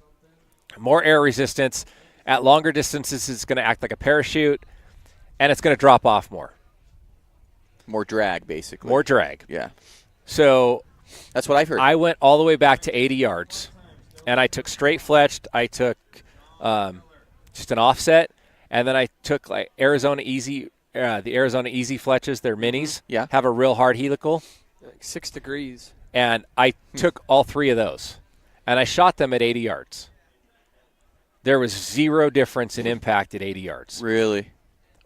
B: more air resistance. At longer distances, it's going to act like a parachute, and it's going to drop off more.
A: More drag, basically.
B: More drag.
A: Yeah.
B: So
A: that's what I've heard.
B: I went all the way back to 80 yards, and I took straight fletched. I took just an offset. And then I took the Arizona Easy fletches, they're minis, have a real hard helical.
C: 6 degrees.
B: And I took all 3 of those, and I shot them at 80 yards. There was 0 difference in impact at 80 yards.
A: Really?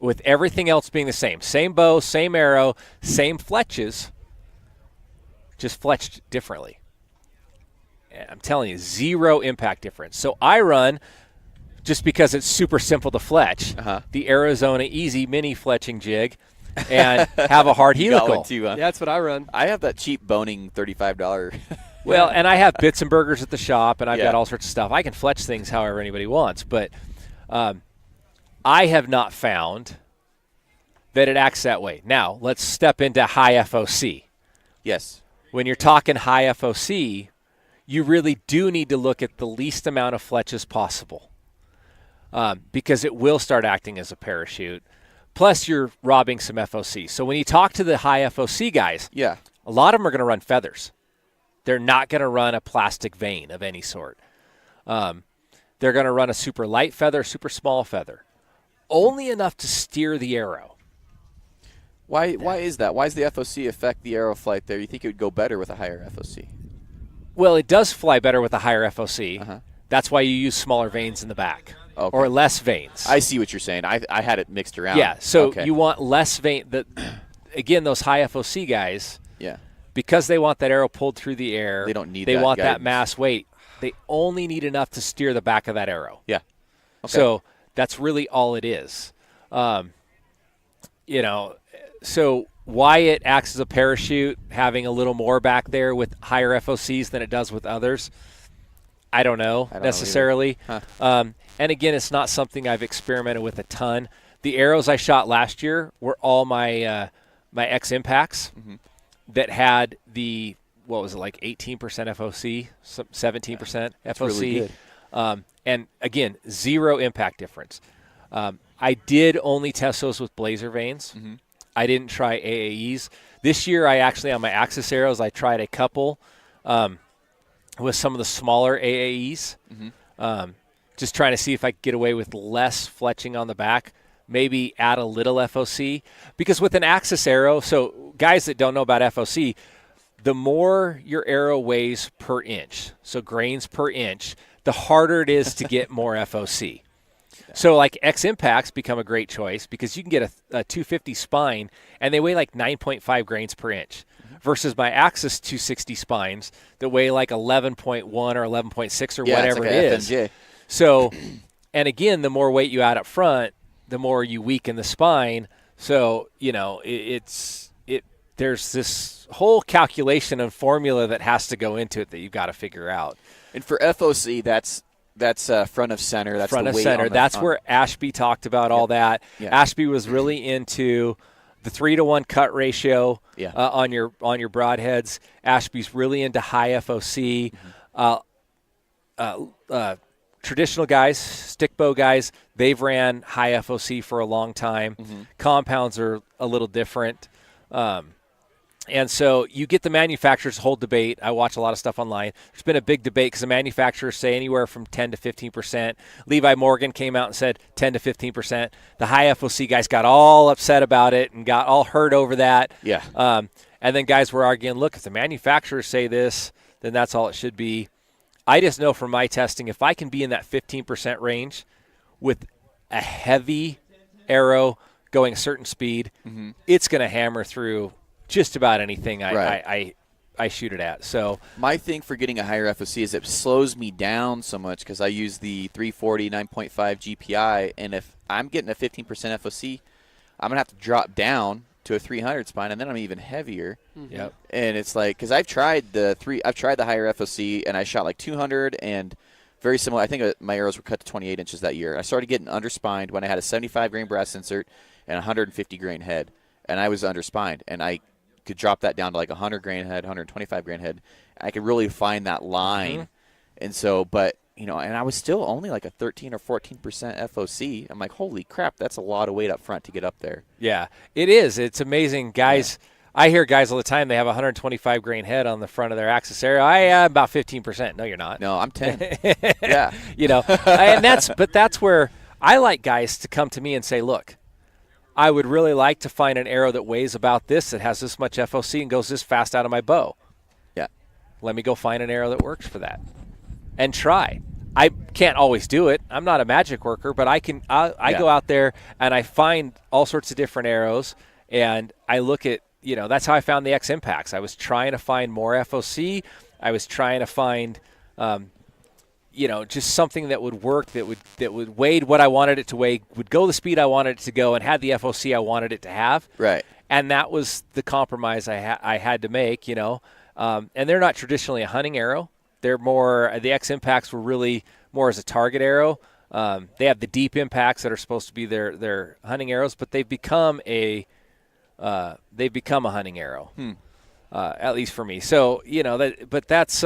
B: With everything else being the same. Same bow, same arrow, same fletches, just fletched differently. And I'm telling you, 0 impact difference. So I run, just because it's super simple to fletch, the Arizona Easy mini fletching jig, and have a hard helical.
A: Got one too, huh?
C: Yeah, that's what I run.
A: I have that cheap boning $35.
B: Well, and I have bits and burgers at the shop, and I've got all sorts of stuff. I can fletch things however anybody wants, but I have not found that it acts that way. Now, let's step into high FOC.
A: Yes.
B: When you're talking high FOC, you really do need to look at the least amount of fletches possible, because it will start acting as a parachute. Plus, you're robbing some FOC. So when you talk to the high FOC guys,
A: Yeah.
B: a lot of them are going to run feathers. They're not going to run a plastic vane of any sort. They're going to run a super light feather, super small feather, only enough to steer the arrow.
A: Why is that? Why does the FOC affect the arrow flight there? You think it would go better with a higher FOC?
B: Well, it does fly better with a higher FOC.
A: Uh-huh.
B: That's why you use smaller vanes in the back,
A: Okay.
B: or less vanes.
A: I see what you're saying. I had it mixed around.
B: Yeah, so
A: Okay.
B: you want less vane. Again, those high FOC guys,
A: Yeah.
B: because they want that arrow pulled through the air,
A: They don't need
B: They
A: that
B: want that
A: guidance.
B: mass weight. They only need enough to steer the back of that arrow.
A: Yeah. Okay.
B: So that's really all it is. So why it acts as a parachute, having a little more back there with higher FOCs than it does with others, I don't know necessarily.
A: Huh.
B: And again, it's not something I've experimented with a ton. The arrows I shot last year were all my X Impacts that had the, what was it, like 18% FOC, 17% FOC.
A: really good.
B: And again, zero impact difference. I did only test those with blazer vanes. I didn't try AAEs. This year, I actually, on my Axis arrows, I tried a couple with some of the smaller AAEs, just trying to see if I could get away with less fletching on the back, maybe add a little FOC. Because with an Axis arrow, so guys that don't know about FOC, the more your arrow weighs per inch, so grains per inch, the harder it is to get more FOC. So like X Impacts become a great choice because you can get a 250 spine and they weigh like 9.5 grains per inch versus my Axis 260 spines that weigh like 11.1 or 11.6 or whatever
A: it's like
B: it is.
A: FNJ.
B: So, and again, the more weight you add up front, the more you weaken the spine. So, there's this whole calculation and formula that has to go into it that you've got to figure out.
A: And for FOC, that's front of center. That's
B: front
A: the
B: of
A: weight
B: center.
A: on the,
B: That's where Ashby talked about all that.
A: Yeah.
B: Ashby was really into the 3-to-1 cut ratio on your broadheads. Ashby's really into high FOC. Traditional guys, stick bow guys, they've ran high FOC for a long time. Compounds are a little different. And so you get the manufacturers' whole debate. I watch a lot of stuff online. There's been a big debate because the manufacturers say anywhere from 10 to 15%. Levi Morgan came out and said 10 to 15%. The high FOC guys got all upset about it and got all hurt over that.
A: Yeah.
B: And then guys were arguing, look, if the manufacturers say this, then that's all it should be. I just know from my testing, if I can be in that 15% range with a heavy arrow going a certain speed, it's going to hammer through just about anything I shoot it at. So
A: my thing for getting a higher FOC is it slows me down so much because I use the 340 9.5 GPI, and if I'm getting a 15% FOC, I'm gonna have to drop down to a 300 spine, and then I'm even heavier.
B: Yep.
A: And it's like, because I've tried the higher FOC, and I shot like 200 and very similar. I think my arrows were cut to 28 inches that year. I started getting underspined when I had a 75 grain brass insert and 150 grain head, and I was underspined, and I could drop that down to like 100 grain head, 125 grain head. I could really find that line. And so, but, and I was still only like a 13 or 14% FOC. I'm like, holy crap, that's a lot of weight up front to get up there.
B: Yeah, it is. It's amazing. Guys, I hear guys all the time, they have a 125 grain head on the front of their Axis arrow. About 15%. No, you're not.
A: No, I'm 10. Yeah.
B: And that's where I like guys to come to me and say, look, I would really like to find an arrow that weighs about this, that has this much FOC and goes this fast out of my bow.
A: Yeah.
B: Let me go find an arrow that works for that and try. I can't always do it. I'm not a magic worker, but I go out there and I find all sorts of different arrows, and I look at, that's how I found the X Impacts. I was trying to find more FOC. I was trying to find just something that would work, that would weigh what I wanted it to weigh, would go the speed I wanted it to go, and had the FOC I wanted it to have.
A: Right.
B: And that was the compromise I had to make, And they're not traditionally a hunting arrow. They're more, the X Impacts were really more as a target arrow. They have the deep impacts that are supposed to be their hunting arrows, but they've become a hunting arrow, at least for me. So, but that's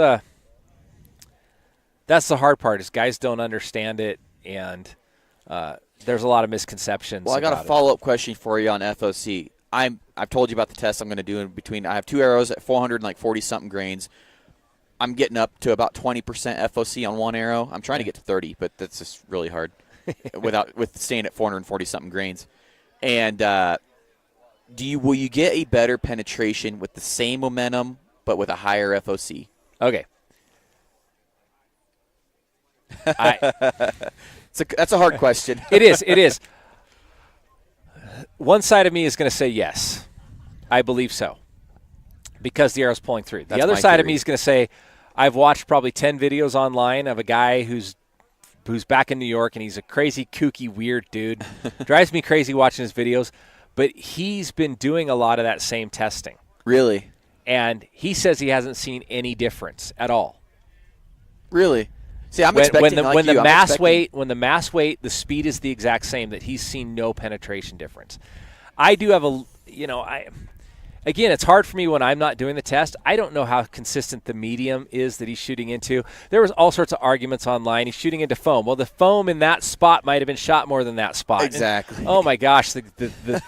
B: that's the hard part is guys don't understand it, and there's a lot of misconceptions.
A: Well, I got a follow-up question for you on FOC. I've told you about the test I'm going to do in between. I have 2 arrows at 440-something grains. I'm getting up to about 20% FOC on one arrow. I'm trying to get to 30, but that's just really hard with staying at 440-something grains. And will you get a better penetration with the same momentum but with a higher FOC?
B: Okay.
A: That's a hard question.
B: It is. One side of me is going to say yes. I believe so. Because the arrow's pulling through. The other side of me is going to say, I've watched probably 10 videos online of a guy who's back in New York, and he's a crazy, kooky, weird dude. Drives me crazy watching his videos. But he's been doing a lot of that same testing.
A: Really?
B: And he says he hasn't seen any difference at all.
A: Really? See, I'm expecting
B: when the mass weight, the speed is the exact same, that he's seen no penetration difference. I do have again, it's hard for me when I'm not doing the test. I don't know how consistent the medium is that he's shooting into. There was all sorts of arguments online. He's shooting into foam. Well, the foam in that spot might have been shot more than that spot.
A: Exactly.
B: And, oh my gosh, the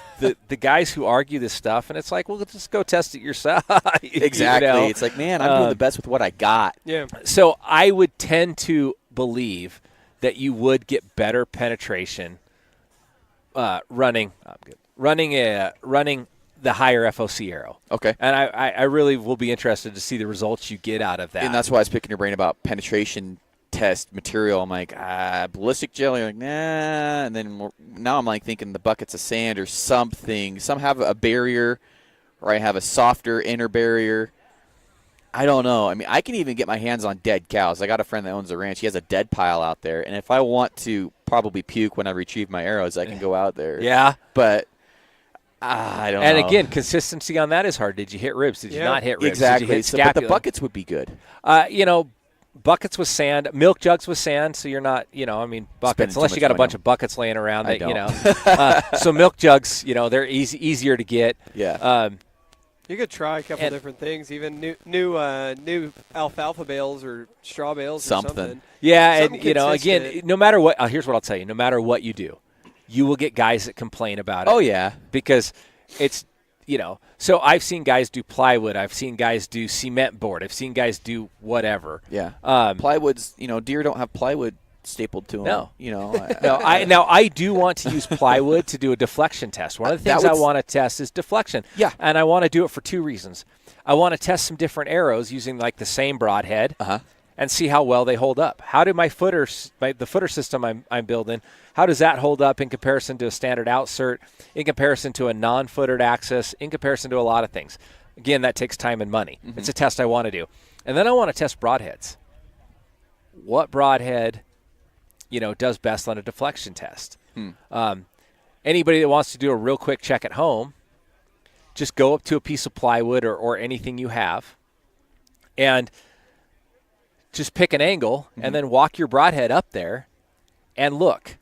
B: guys who argue this stuff, and it's like, well, just go test it yourself.
A: Exactly.
B: You know?
A: It's like, man, I'm doing the best with what I got.
C: Yeah.
B: So I would tend to believe that you would get better penetration running the higher FOC arrow.
A: Okay.
B: And I really will be interested to see the results you get out of that.
A: And that's why I was picking your brain about penetration test material. I'm like, ballistic gel. You're like, nah. And then now I'm like thinking the buckets of sand or something. Some have a barrier, or I have a softer inner barrier. I don't know. I mean, I can even get my hands on dead cows. I got a friend that owns a ranch. He has a dead pile out there. And if I want to probably puke when I retrieve my arrows, I can go out there.
B: Yeah.
A: But I don't know.
B: And again, consistency on that is hard. Did you hit ribs? Did you not hit ribs?
A: Exactly.
B: Did you hit
A: But
B: scapula?
A: the buckets would be good.
B: Buckets with sand, milk jugs with sand, so you're not, buckets, unless you got a bunch of buckets laying around that, so milk jugs, they're easier to get.
C: Yeah. You could try a couple different things, even new alfalfa bales or straw bales or something.
B: Yeah,
C: something
B: and, again, no matter what, here's what I'll tell you. No matter what you do, you will get guys that complain about it.
A: Oh, yeah.
B: Because it's, so I've seen guys do plywood. I've seen guys do cement board. I've seen guys do whatever.
A: Yeah. Plywood's, deer don't have plywood stapled to them.
B: No.
A: No.
B: I do want to use plywood to do a deflection test. One of the things I want to test is deflection.
A: Yeah.
B: And I want to do it for 2 reasons. I want to test some different arrows using like the same broadhead. And see how well they hold up. How do the footer system I'm building, how does that hold up in comparison to a standard outsert, in comparison to a non-footered axis, in comparison to a lot of things? Again, that takes time and money. Mm-hmm. It's a test I want to do. And then I want to test broadheads. What broadhead, does best on a deflection test? Anybody that wants to do a real quick check at home, just go up to a piece of plywood or anything you have, and just pick an angle and then walk your broadhead up there and look.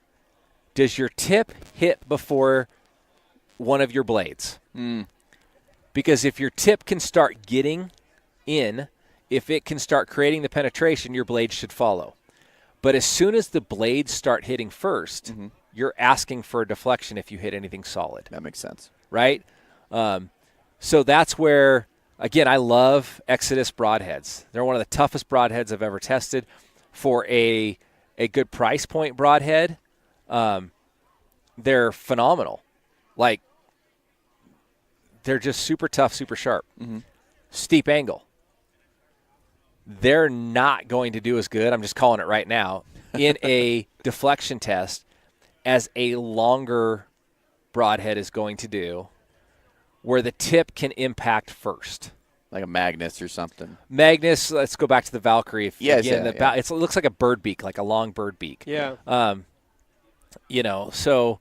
B: Does your tip hit before one of your blades? Because if your tip can start getting in, if it can start creating the penetration, your blades should follow. But as soon as the blades start hitting first, you're asking for a deflection if you hit anything solid.
A: That makes sense.
B: Right? So that's where... Again, I love Exodus broadheads. They're one of the toughest broadheads I've ever tested. For a good price point broadhead, they're phenomenal. Like, they're just super tough, super sharp. Steep angle. They're not going to do as good, I'm just calling it right now, in a deflection test as a longer broadhead is going to do, where the tip can impact first.
A: Like a Magnus or something.
B: Magnus, let's go back to the Valkyrie.
A: It
B: looks like a bird beak, like a long bird beak.
C: Yeah.
B: So,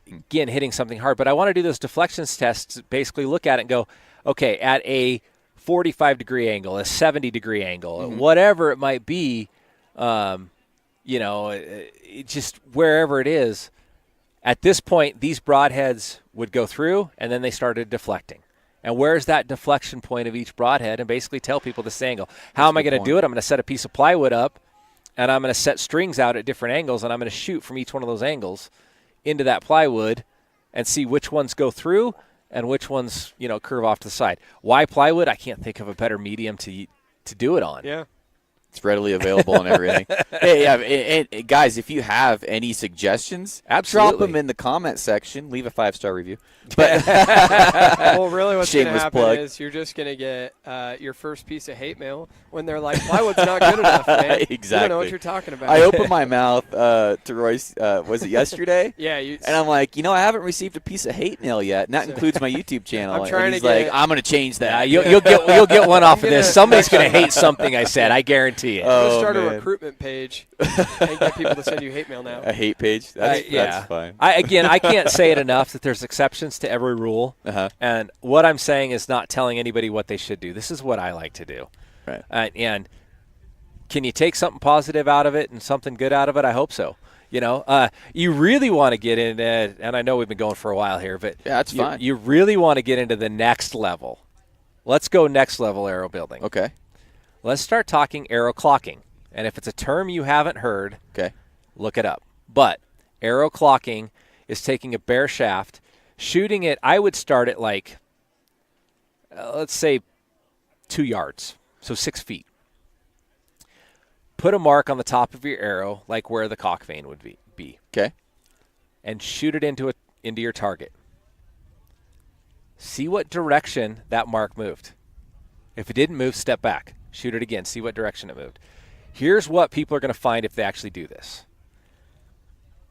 B: again, hitting something hard. But I want to do those deflections tests, basically look at it and go, okay, at a 45-degree angle, a 70-degree angle, whatever it might be, just wherever it is, at this point, these broadheads would go through, and then they started deflecting. and where's that deflection point of each broadhead, and basically tell people this angle. How am I going to do it? I'm going to set a piece of plywood up, and I'm going to set strings out at different angles, and I'm going to shoot from each one of those angles into that plywood and see which ones go through and which ones, curve off to the side. Why plywood? I can't think of a better medium to do it on.
C: Yeah.
A: It's readily available and everything. Hey, and guys, if you have any suggestions,
B: Absolutely.
A: drop them in the comment section. Leave a 5-star review. But
C: Well, really what's going to
A: Shameless
C: happen
A: plug.
C: is you're just going to get your first piece of hate mail when they're like, plywood's not good enough, man.
A: Exactly.
C: You don't know what you're talking about.
A: I opened my mouth to Royce, was it yesterday?
C: Yeah.
A: And I'm like, I haven't received a piece of hate mail yet, and that includes my YouTube channel.
C: I'm trying
A: and he's
C: to
A: like,
C: get-
A: I'm going to change that.
B: You'll get one off of this. Somebody's going to hate something I said. I guarantee it.
C: I'm going to start
A: man.
C: a recruitment page and get people to send you hate mail now.
A: A hate page? That's fine.
B: I can't say it enough that there's exceptions to every rule.
A: Uh-huh.
B: And what I'm saying is not telling anybody what they should do. This is what I like to do.
A: Right.
B: And can you take something positive out of it and something good out of it? I hope so. You really want to get into, and I know we've been going for a while here, but
A: Yeah, that's fine.
B: You really want to get into the next level. Let's go next level arrow building.
A: Okay.
B: Let's start talking arrow clocking. And if it's a term you haven't heard,
A: Okay.
B: look it up. But arrow clocking is taking a bare shaft, shooting it. I would start at let's say 2 yards, so 6 feet. Put a mark on the top of your arrow, like where the cock vein would be.
A: Okay.
B: And shoot it into your target. See what direction that mark moved. If it didn't move, step back. Shoot it again. See what direction it moved. Here's what people are going to find if they actually do this.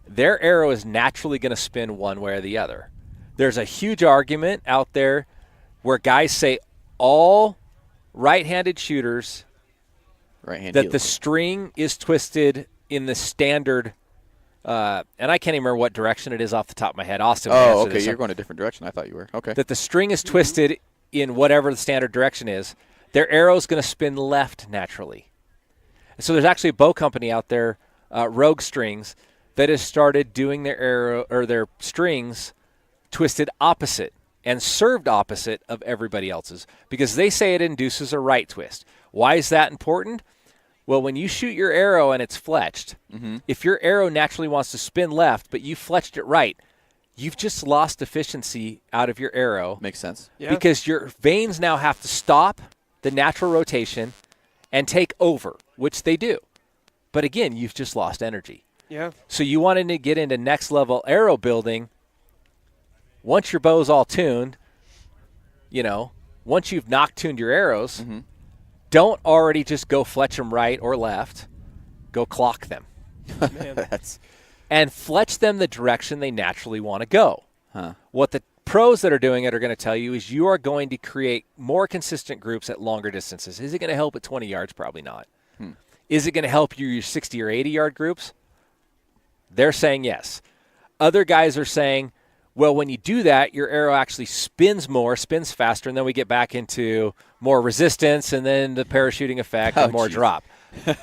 B: Their arrow is naturally going to spin one way or the other. There's a huge argument out there where guys say all right-handed shooters that the string is twisted in the standard, and I can't even remember what direction it is off the top of my head. Austin will answer
A: okay.
B: this.
A: You're going a different direction. I thought you were. Okay.
B: That the string is twisted in whatever the standard direction is. Their arrow is going to spin left naturally. So there's actually a bow company out there, Rogue Strings, that has started doing their arrow or their strings twisted opposite and served opposite of everybody else's because they say it induces a right twist. Why is that important? Well, when you shoot your arrow and it's fletched, if your arrow naturally wants to spin left but you fletched it right, you've just lost efficiency out of your arrow.
A: Makes sense.
C: Yeah.
B: Because your vanes now have to stop the natural rotation and take over, which they do. But again, you've just lost energy.
C: Yeah.
B: So you wanted to get into next level arrow building. Once your bow's all tuned, once you've Noc tuned your arrows, don't already just go fletch them right or left. Go clock them.
C: Man.
B: And fletch them the direction they naturally want to go.
A: Huh.
B: What the pros that are doing it are going to tell you is you are going to create more consistent groups at longer distances. Is it going to help at 20 yards? Probably not. Is it going to help your 60 or 80-yard groups? They're saying yes. Other guys are saying, well, when you do that, your arrow actually spins more, spins faster, and then we get back into more resistance and then the parachuting effect and more drop.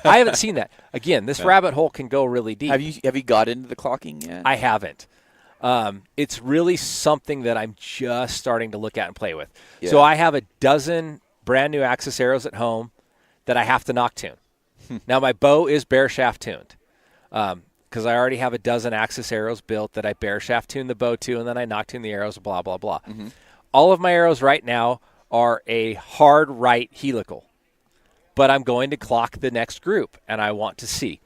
B: I haven't seen that. Again, this rabbit hole can go really deep.
A: Have you got into the clocking yet?
B: I haven't. It's really something that I'm just starting to look at and play with.
A: Yeah.
B: So I have a dozen brand new Axis arrows at home that I have to Noc tune. Now my bow is bare shaft tuned because I already have a dozen Axis arrows built that I bare shaft tune the bow to, and then I Noc tune the arrows, blah, blah, blah. All of my arrows right now are a hard right helical, but I'm going to clock the next group, and I want to see.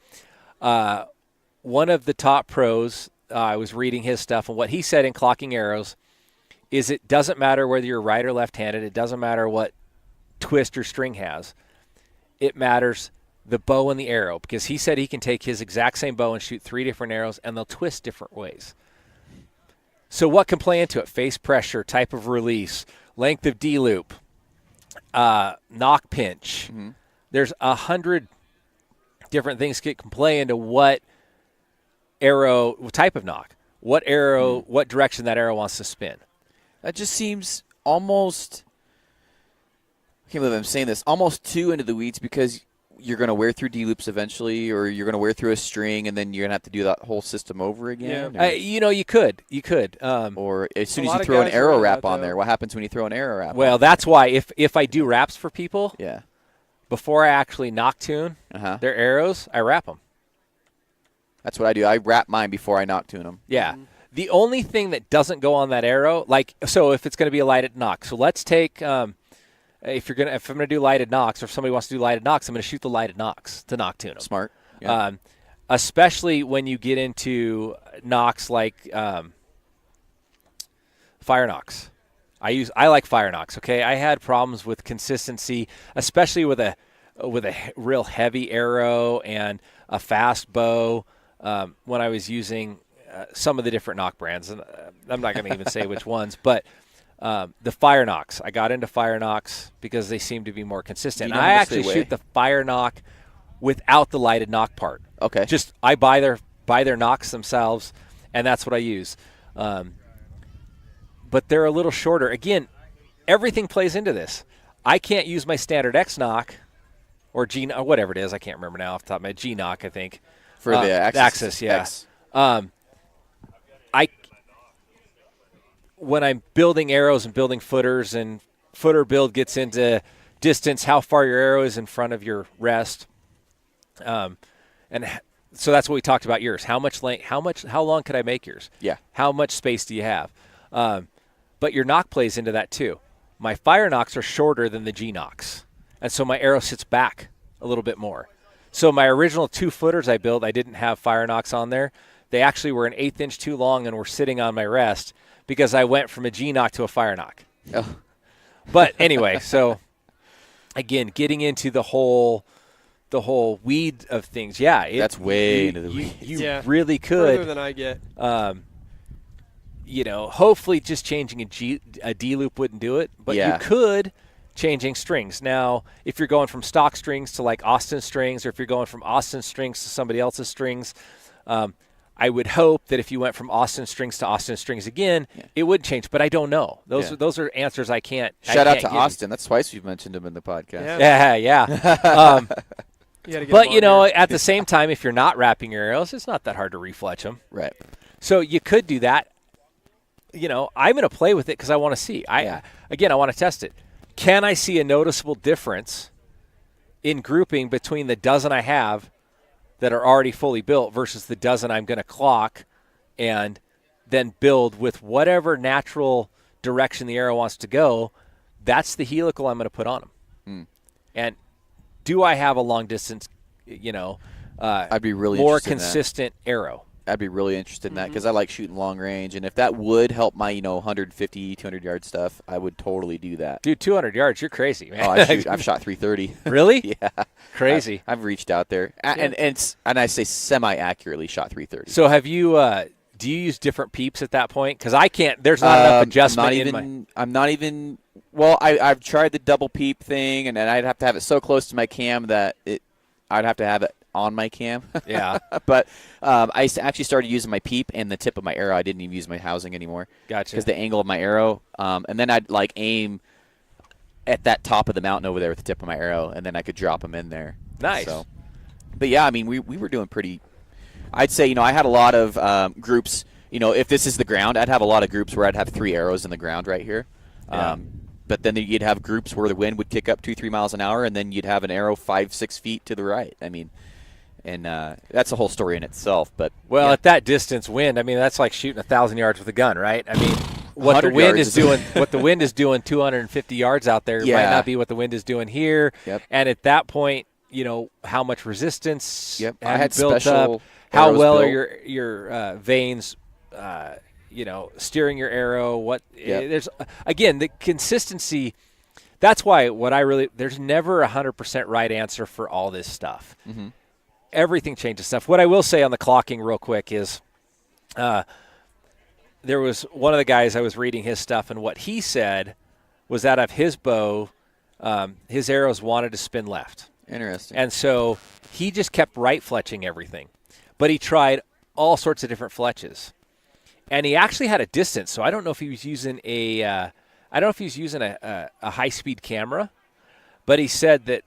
B: One of the top pros, I was reading his stuff, and what he said in clocking arrows is it doesn't matter whether you're right or left-handed. It doesn't matter what twist or string has. It matters the bow and the arrow, because he said he can take his exact same bow and shoot 3 different arrows, and they'll twist different ways. So what can play into it? Face pressure, type of release, length of D-loop, knock pinch. There's 100 different things that can play into what arrow, type of knock, what arrow, what direction that arrow wants to spin.
A: That just seems almost, I can't believe I'm saying this, almost too into the weeds, because you're going to wear through D-loops eventually, or you're going to wear through a string, and then you're going to have to do that whole system over again?
C: Yeah.
B: You could.
A: Or as soon
C: A
A: as
C: lot
A: you
C: of
A: throw an
C: guys
A: arrow
C: wear
A: wrap
C: that,
A: on
C: though.
A: there, what happens when you throw an arrow wrap
B: Well,
A: on?
B: that's why if I do wraps for people,
A: Yeah.
B: before I actually Noc Tune their arrows, I wrap them.
A: That's what I do. I wrap mine before I Noc Tune them.
B: Yeah. The only thing that doesn't go on that arrow, so if it's going to be a lighted Noc, so let's take if I'm going to do lighted Nocs, or if somebody wants to do lighted Nocs, I'm going to shoot the lighted Nocs to Noc Tune them.
A: Smart. Yeah.
B: Especially when you get into Nocs like Fire Nocs. I like Fire Nocs. Okay, I had problems with consistency, especially with a real heavy arrow and a fast bow when I was using some of the different Noc brands, and I'm not going to even say which ones, but the Fire Nocs. I got into Fire Nocs because they seem to be more consistent.
A: Do you know
B: I
A: how much they
B: actually
A: weigh?
B: shoot the Fire Noc without the lighted Noc part.
A: Okay.
B: Just I buy their Nocs themselves, and that's what I use. But they're a little shorter. Again, everything plays into this. I can't use my standard X Noc or G or whatever it is. I can't remember now off the top of my head. G Noc, I think.
A: For the Axis.
B: yeah.
A: X.
B: When I'm building arrows and building footers, and footer build gets into distance, how far your arrow is in front of your rest, and so that's what we talked about yours. How long could I make yours?
A: Yeah.
B: How much space do you have? But your Noc plays into that too. My Fire Nocs are shorter than the G Nocs, and so my arrow sits back a little bit more. So my original 2 footers I built, I didn't have Fire Nocs on there. They actually were an 1/8 inch too long and were sitting on my rest because I went from a G Noc to a Fire Noc.
A: Oh.
B: But anyway, so again, getting into the whole weed of things,
A: that's way into the weeds.
B: You really
C: Further
B: could.
C: than I get.
B: Hopefully just changing a D loop wouldn't do it, but you could changing strings. Now, if you're going from stock strings to like Austin strings, or if you're going from Austin strings to somebody else's strings, I would hope that if you went from Austin strings to Austin strings again, it would change. But I don't know. Those are answers I can't.
A: Shout out to Austin. That's twice we've mentioned him in the podcast.
B: Yeah. But at the
A: Yeah.
B: same time, if you're not wrapping your arrows, it's not that hard to refletch them.
A: Right.
B: So you could do that. I'm going to play with it because I want to see. I want to test it. Can I see a noticeable difference in grouping between the dozen I have that are already fully built versus the dozen I'm going to clock and then build with whatever natural direction the arrow wants to go? That's the helical I'm going to put on them. And do I have a long distance,
A: I'd be really
B: more
A: interested in that.
B: consistent arrow?
A: I'd be really interested in that because I like shooting long range, and if that would help my 150, 200 yard stuff, I would totally do that.
B: Dude, 200 yards, you're crazy, man.
A: Oh, I've shot 330.
B: Really?
A: Yeah,
B: crazy.
A: I've reached out there, and I say semi accurately shot 330.
B: So have you? Do you use different peeps at that point? Because I can't. There's not enough adjustment
A: I'm not even. Well, I've tried the double peep thing, and then I'd have to have it so close to my cam that I'd have to have it on my cam.
B: Yeah.
A: But I actually started using my peep and the tip of my arrow. I didn't even use my housing anymore.
B: Gotcha.
A: Because the angle of my arrow, and then I'd aim at that top of the mountain over there with the tip of my arrow, and then I could drop them in there.
B: Nice.
A: So, but yeah, I mean, we were doing pretty. I'd say I had a lot of groups. If this is the ground, I'd have a lot of groups where I'd have 3 arrows in the ground right here.
B: Yeah.
A: But then you'd have groups where the wind would kick up 2-3 miles an hour, and then you'd have an arrow 5-6 feet to the right. I mean, and that's a whole story in itself. But
B: at that distance wind, I mean, that's like shooting 1,000 yards with a gun, right? I mean, what the wind is doing, 250 yards out there might not be what the wind is doing here.
A: Yep.
B: And at that point, how much resistance
A: Yep.
B: have
A: I had
B: you built
A: special
B: up? How
A: arrows
B: well
A: built.
B: are your veins? Steering your arrow. There's again the consistency. That's why there's never 100% right answer for all this stuff.
A: Mm-hmm.
B: Everything changes stuff. What I will say on the clocking real quick is, there was one of the guys I was reading his stuff, and what he said was that of his bow, his arrows wanted to spin left.
A: Interesting.
B: And so he just kept right fletching everything. But he tried all sorts of different fletches. And he actually had a distance, so I don't know if he was using a high-speed camera, But he said that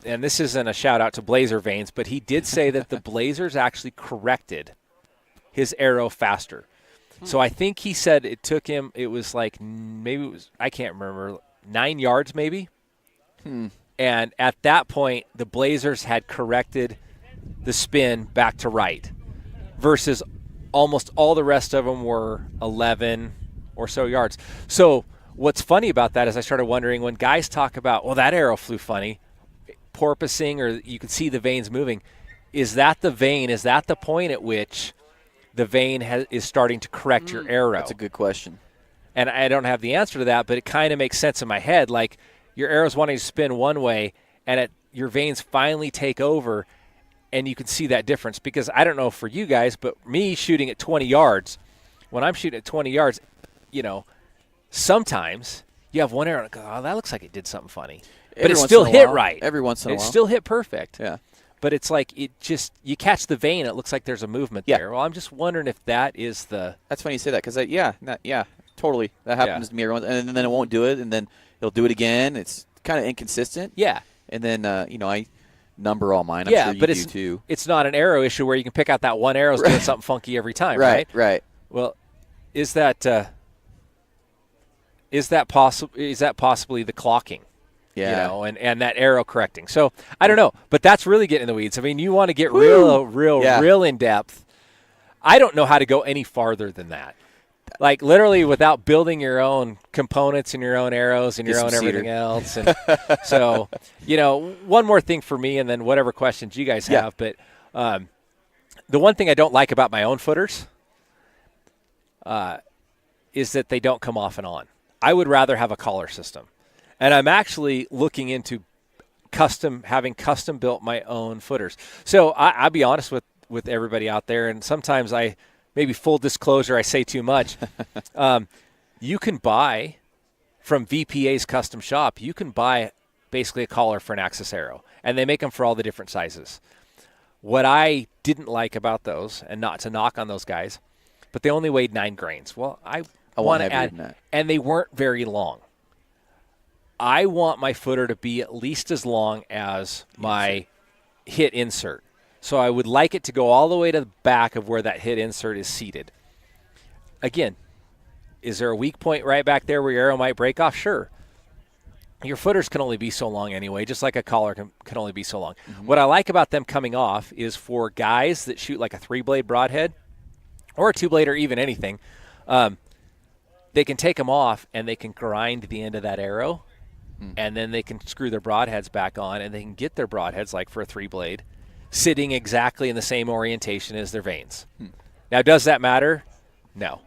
B: and this isn't a shout out to Blazer vanes, but he did say that the Blazers actually corrected his arrow faster. So I think he said it took him, it was like, maybe it was, I can't remember, 9 yards maybe. And at that point, the Blazers had corrected the spin back to right versus almost all the rest of them were 11 or so yards. So what's funny about that is I started wondering when guys talk about, well, that arrow flew funny, porpoising, or you could see the vanes moving. Is that the vane? Is that the point at which the vane is starting to correct your arrow?
A: That's a good question.
B: And I don't have the answer to that, but it kind of makes sense in my head. Like your arrow's wanting to spin one way, and your vanes finally take over, and you can see that difference. Because I don't know for you guys, but me shooting at 20 yards, when I'm shooting at 20 yards, sometimes you have one arrow and go, oh, that looks like it did something funny. But it still hit right.
A: Every once in a while.
B: It still hit perfect.
A: Yeah.
B: But it's like you catch the vane, it looks like there's a movement there. Well, I'm just wondering if that is the...
A: That's funny you say that because, totally. That happens to me every once, and then it won't do it, and then it'll do it again. It's kind of inconsistent.
B: Yeah.
A: And then, I number all mine. I'm sure you do too.
B: It's not an arrow issue where you can pick out that one arrow doing something funky every time, right?
A: Right.
B: Well, is that possibly the clocking?
A: Yeah.
B: And that arrow correcting. So I don't know, but that's really getting in the weeds. I mean, you want to get real in depth. I don't know how to go any farther than that. Like literally without building your own components and your own arrows and your own everything else. And so, one more thing for me and then whatever questions you guys have. But the one thing I don't like about my own footers is that they don't come off and on. I would rather have a collar system. And I'm actually looking into having custom built my own footers. So I'll be honest with everybody out there, and sometimes maybe full disclosure, I say too much. You can buy from VPA's custom shop, you can buy basically a collar for an Axis arrow, and they make them for all the different sizes. What I didn't like about those, and not to knock on those guys, but they only weighed 9 grains. Well, I want to add, and they weren't very long. I want my footer to be at least as long as my hit insert. So I would like it to go all the way to the back of where that hit insert is seated. Again, is there a weak point right back there where your arrow might break off? Sure. Your footers can only be so long anyway, just like a collar can only be so long. Mm-hmm. What I like about them coming off is for guys that shoot like a 3-blade broadhead or a 2-blade or even anything, they can take them off and they can grind the end of that arrow. And then they can screw their broadheads back on, and they can get their broadheads, like for a 3-blade, sitting exactly in the same orientation as their vanes. Now, does that matter? No.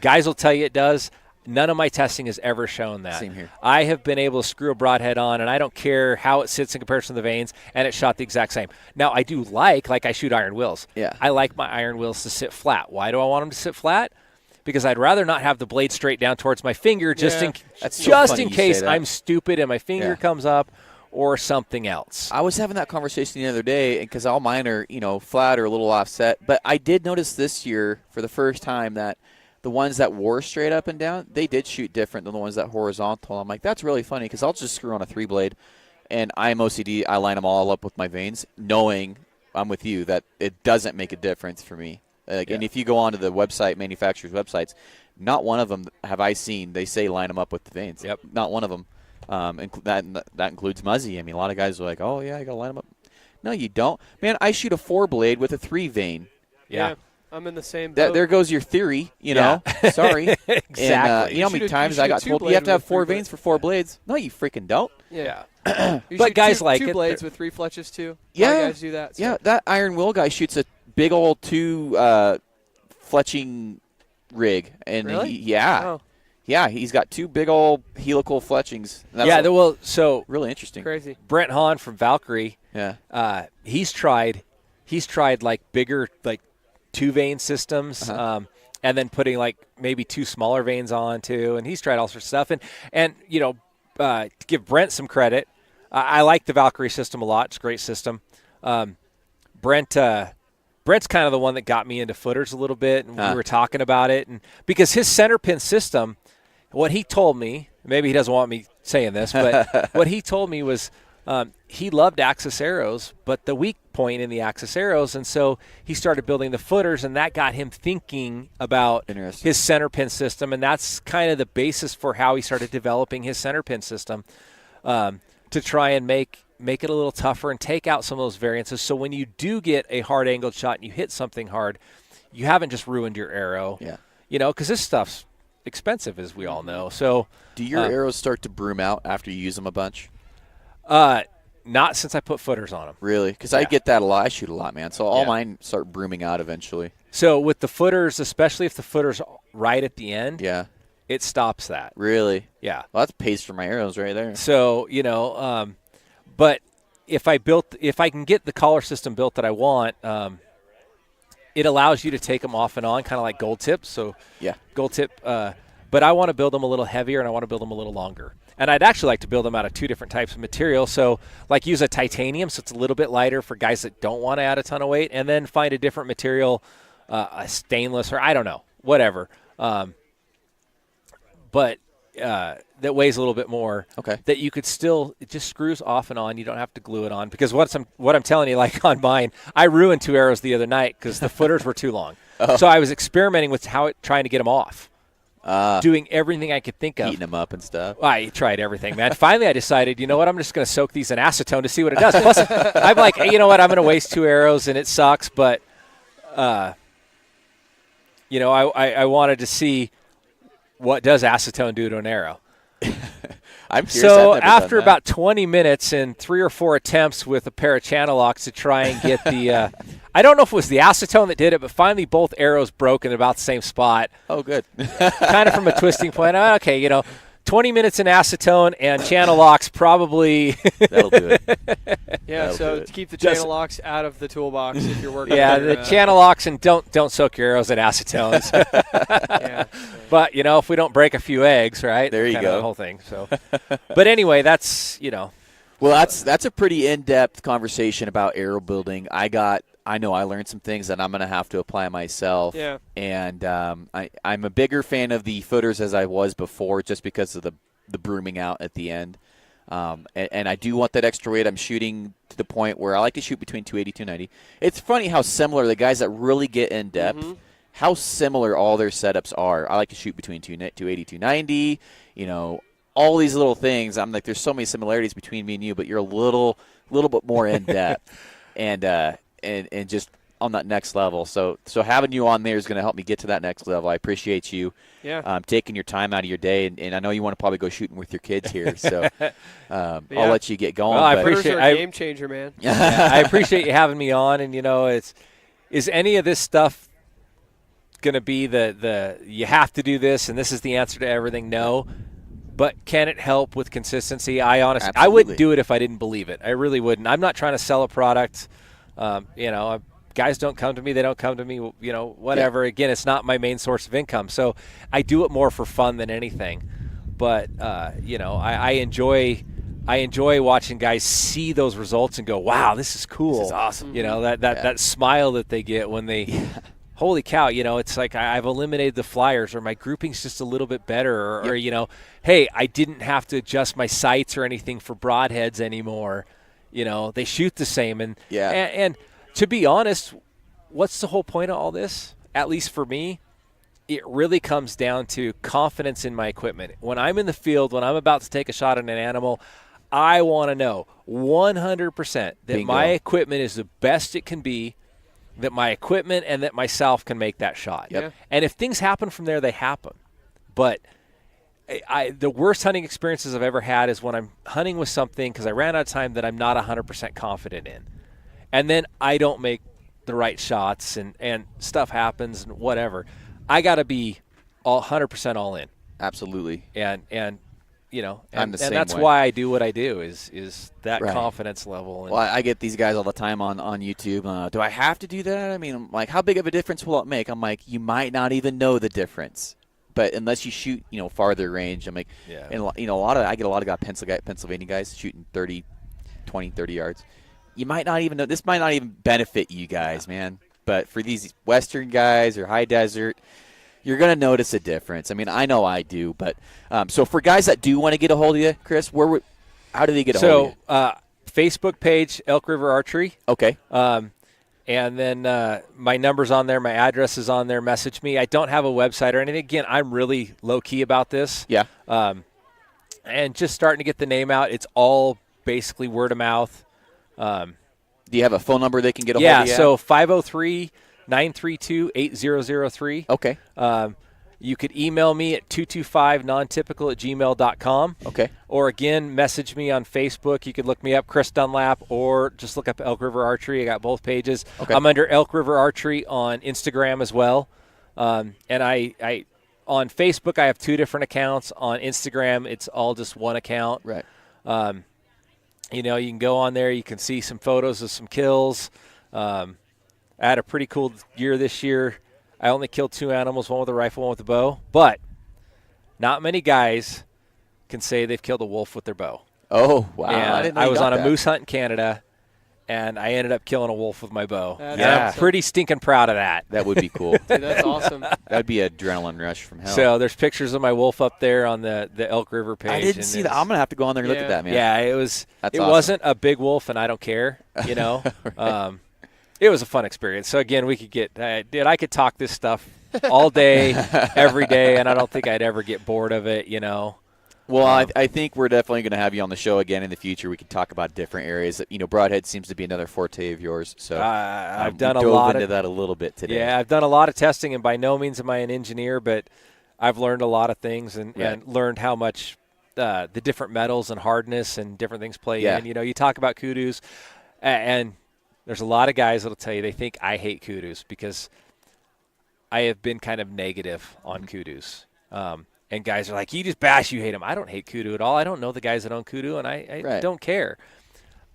B: Guys will tell you it does. None of my testing has ever shown that.
A: Same here.
B: I have been able to screw a broadhead on, and I don't care how it sits in comparison to the vanes, and it shot the exact same. Now, I do like I shoot iron wheels.
A: Yeah.
B: I like my iron wheels to sit flat. Why do I want them to sit flat? Because I'd rather not have the blade straight down towards my finger just in case I'm stupid and my finger comes up or something else.
A: I was having that conversation the other day because all mine are, flat or a little offset. But I did notice this year for the first time that the ones that wore straight up and down, they did shoot different than the ones that horizontal. I'm like, that's really funny because I'll just screw on a 3-blade. And I'm OCD. I line them all up with my vanes, knowing I'm with you that it doesn't make a difference for me. And if you go onto the website, manufacturers' websites, not one of them have I seen. They say line them up with the vanes.
B: Yep.
A: Not one of them. That includes Muzzy. I mean, a lot of guys are like, oh, yeah, I got to line them up. No, you don't. Man, I shoot a 4-blade with a 3-vane.
C: Yeah. I'm in the same boat.
A: There goes your theory, know. Sorry.
B: Exactly.
A: And, you know how many times I got told you have to have 4 vanes for 4 blades? No, you freaking don't.
C: Yeah.
B: But guys like it.
C: 2 blades with 3 fletches, too.
A: Yeah.
C: A lot of guys do that. So.
A: Yeah, that iron will guy shoots a big old 2 fletching rig. And
C: really?
A: Yeah, he's got 2 big old helical fletchings.
B: So
A: really interesting.
C: Crazy.
B: Brent Hahn from Valkyrie.
A: Yeah.
B: He's tried like bigger 2-vane systems, and then putting like maybe 2 smaller vanes on too. And he's tried all sorts of stuff. And to give Brent some credit, I like the Valkyrie system a lot. It's a great system. Brent's kind of the one that got me into footers a little bit, and we were talking about it. And because his center pin system, what he told me, maybe he doesn't want me saying this, but what he told me was he loved Axis arrows, but the weak point in the Axis arrows, and so he started building the footers, and that got him thinking about his center pin system, and that's kind of the basis for how he started developing his center pin system to try and make it a little tougher and take out some of those variances. So when you do get a hard angled shot and you hit something hard, you haven't just ruined your arrow.
A: Yeah.
B: You know, because this stuff's expensive, as we all know. So
A: do your arrows start to broom out after you use them a bunch?
B: Not since I put footers on them.
A: Really? Because I get that a lot. I shoot a lot, man. So all mine start brooming out eventually.
B: So with the footers, especially if the footer's right at the end, it stops that.
A: Really?
B: Yeah.
A: Well, that's pace for my arrows right there.
B: So, you know, but if I can get the collar system built that I want, it allows you to take them off and on, kind of like gold tips. So gold tip, but I want to build them a little heavier and I want to build them a little longer. And I'd actually like to build them out of two different types of material. So like use a titanium, so it's a little bit lighter for guys that don't want to add a ton of weight, and then find a different material, a stainless or I don't know, whatever. But that weighs a little bit more. Okay. That you could still, it just screws off and on. You don't have to glue it on. Because what I'm telling you, like on mine, I ruined 2 arrows the other night because the footers were too long. So I was experimenting with trying to get them off. Doing everything I could think of.
A: Heating them up and stuff.
B: I tried everything, man. Finally, I decided, you know what, I'm just going to soak these in acetone to see what it does. Plus, I'm like, you know what, I'm going to waste 2 arrows, and it sucks. But, you know, I wanted to see what does acetone do to an arrow.
A: I'm curious.
B: So after about 20 minutes and 3 or 4 attempts with a pair of channel locks to try and get the I don't know if it was the acetone that did it, but finally both arrows broke in about the same spot.
A: Oh, good.
B: Kind of from a twisting point. Okay, you know, 20 minutes in acetone and channel locks probably.
A: That'll do it.
C: Yeah, to keep the channel locks out of the toolbox if you're working.
B: Yeah, the channel locks, and don't soak your arrows in acetone.
C: Yeah.
B: But, you know, if we don't break a few eggs, right?
A: There you go.
B: The whole thing. So, but anyway, that's, you know.
A: Well, that's a pretty in-depth conversation about arrow building. I know I learned some things that I'm going to have to apply myself.
C: Yeah.
A: And I'm a bigger fan of the footers as I was before, just because of the brooming out at the end. And I do want that extra weight. I'm shooting to the point where I like to shoot between 280 290. It's funny how similar the guys that really get in depth, how similar all their setups are. I like to shoot between 280 290. You know, all these little things. I'm like, there's so many similarities between me and you, but you're a little bit more in depth. And just on that next level. So having you on there is going to help me get to that next level. I appreciate you taking your time out of your day, and I know you want to probably go shooting with your kids here. So I'll let you get going.
B: Well, I appreciate
C: it. Game changer, man.
B: I appreciate you having me on. And, you know, is any of this stuff going to be the you have to do this and this is the answer to everything? No. But can it help with consistency? I wouldn't do it if I didn't believe it. I really wouldn't. I'm not trying to sell a product. You know, guys don't come to me. They don't come to me, you know, whatever. Yeah. Again, it's not my main source of income. So I do it more for fun than anything. But, you know, I enjoy watching guys see those results and go, wow, this is cool.
A: This is awesome.
B: You know, that smile that they get when they holy cow, you know, it's like I've eliminated the flyers, or my grouping's just a little bit better, or you know, hey, I didn't have to adjust my sights or anything for broadheads anymore. You know, they shoot the same. And to be honest, what's the whole point of all this? At least for me, it really comes down to confidence in my equipment. When I'm in the field, when I'm about to take a shot at an animal, I want to know 100% that my equipment is the best it can be, that my equipment and that myself can make that shot.
A: Yep.
B: And if things happen from there, they happen. But the worst hunting experiences I've ever had is when I'm hunting with something because I ran out of time that I'm not 100% confident in. And then I don't make the right shots and stuff happens and whatever. I got to be 100% all in.
A: Absolutely.
B: And you know,
A: and
B: that's why I do what I do is that confidence level.
A: Well, I get these guys all the time on YouTube. Do I have to do that? I mean, I'm like, how big of a difference will it make? I'm like, you might not even know the difference. But unless you shoot, you know, farther range, I'm like, and you know, I get a lot of Pennsylvania guys shooting 30 yards. You might not even know. This might not even benefit you guys, man. But for these Western guys or high desert, You're going to notice a difference. I mean, I know I do, but so for guys that do want to get a hold of you, Chris, how do they get a hold of you?
B: So Facebook page, Elk River Archery.
A: Okay.
B: And then my number's on there. My address is on there. Message me. I don't have a website or anything. Again, I'm really low-key about this.
A: Yeah.
B: And just starting to get the name out. It's all basically word of mouth.
A: Do you have a phone number they can get a hold of you?
B: Yeah, so 503-932-8003.
A: Okay.
B: You could email me at 225nontypical@gmail.com.
A: Okay.
B: Or, again, message me on Facebook. You could look me up, Chris Dunlap, or just look up Elk River Archery. I got both pages.
A: Okay.
B: I'm under Elk River Archery on Instagram as well. And I on Facebook, I have 2 different accounts. On Instagram, it's all just one account.
A: Right.
B: You can go on there. You can see some photos of some kills. I had a pretty cool year this year. I only killed 2 animals, one with a rifle, one with a bow. But not many guys can say they've killed a wolf with their bow.
A: Oh, wow.
B: And I was on a moose hunt in Canada, and I ended up killing a wolf with my bow.
C: That's
B: And I'm
C: awesome.
B: pretty stinking proud of that.
A: That would be cool.
C: Dude, that's awesome.
A: That would be an adrenaline rush from hell.
B: So there's pictures of my wolf up there on the Elk River page.
A: I didn't see that. I'm going to have to go on there and look at that, man.
B: Yeah, it
A: That's awesome.
B: wasn't a big wolf, and I don't care,
A: Right.
B: It was a fun experience. So, again, we could I could talk this stuff all day, every day, and I don't think I'd ever get bored of it,
A: Well, I think we're definitely going to have you on the show again in the future. We can talk about different areas. Broadhead seems to be another forte of yours. So
B: I've done
A: we
B: a
A: dove
B: lot
A: into that a little bit today.
B: Yeah, I've done a lot of testing, and by no means am I an engineer, but I've learned a lot of things and learned how much the different metals and hardness and different things play in. You talk about kudus, and there's a lot of guys that will tell you they think I hate kudus because I have been kind of negative on kudus. And guys are like, you just bash, you hate them. I don't hate kudu at all. I don't know the guys that own kudu, and I don't care.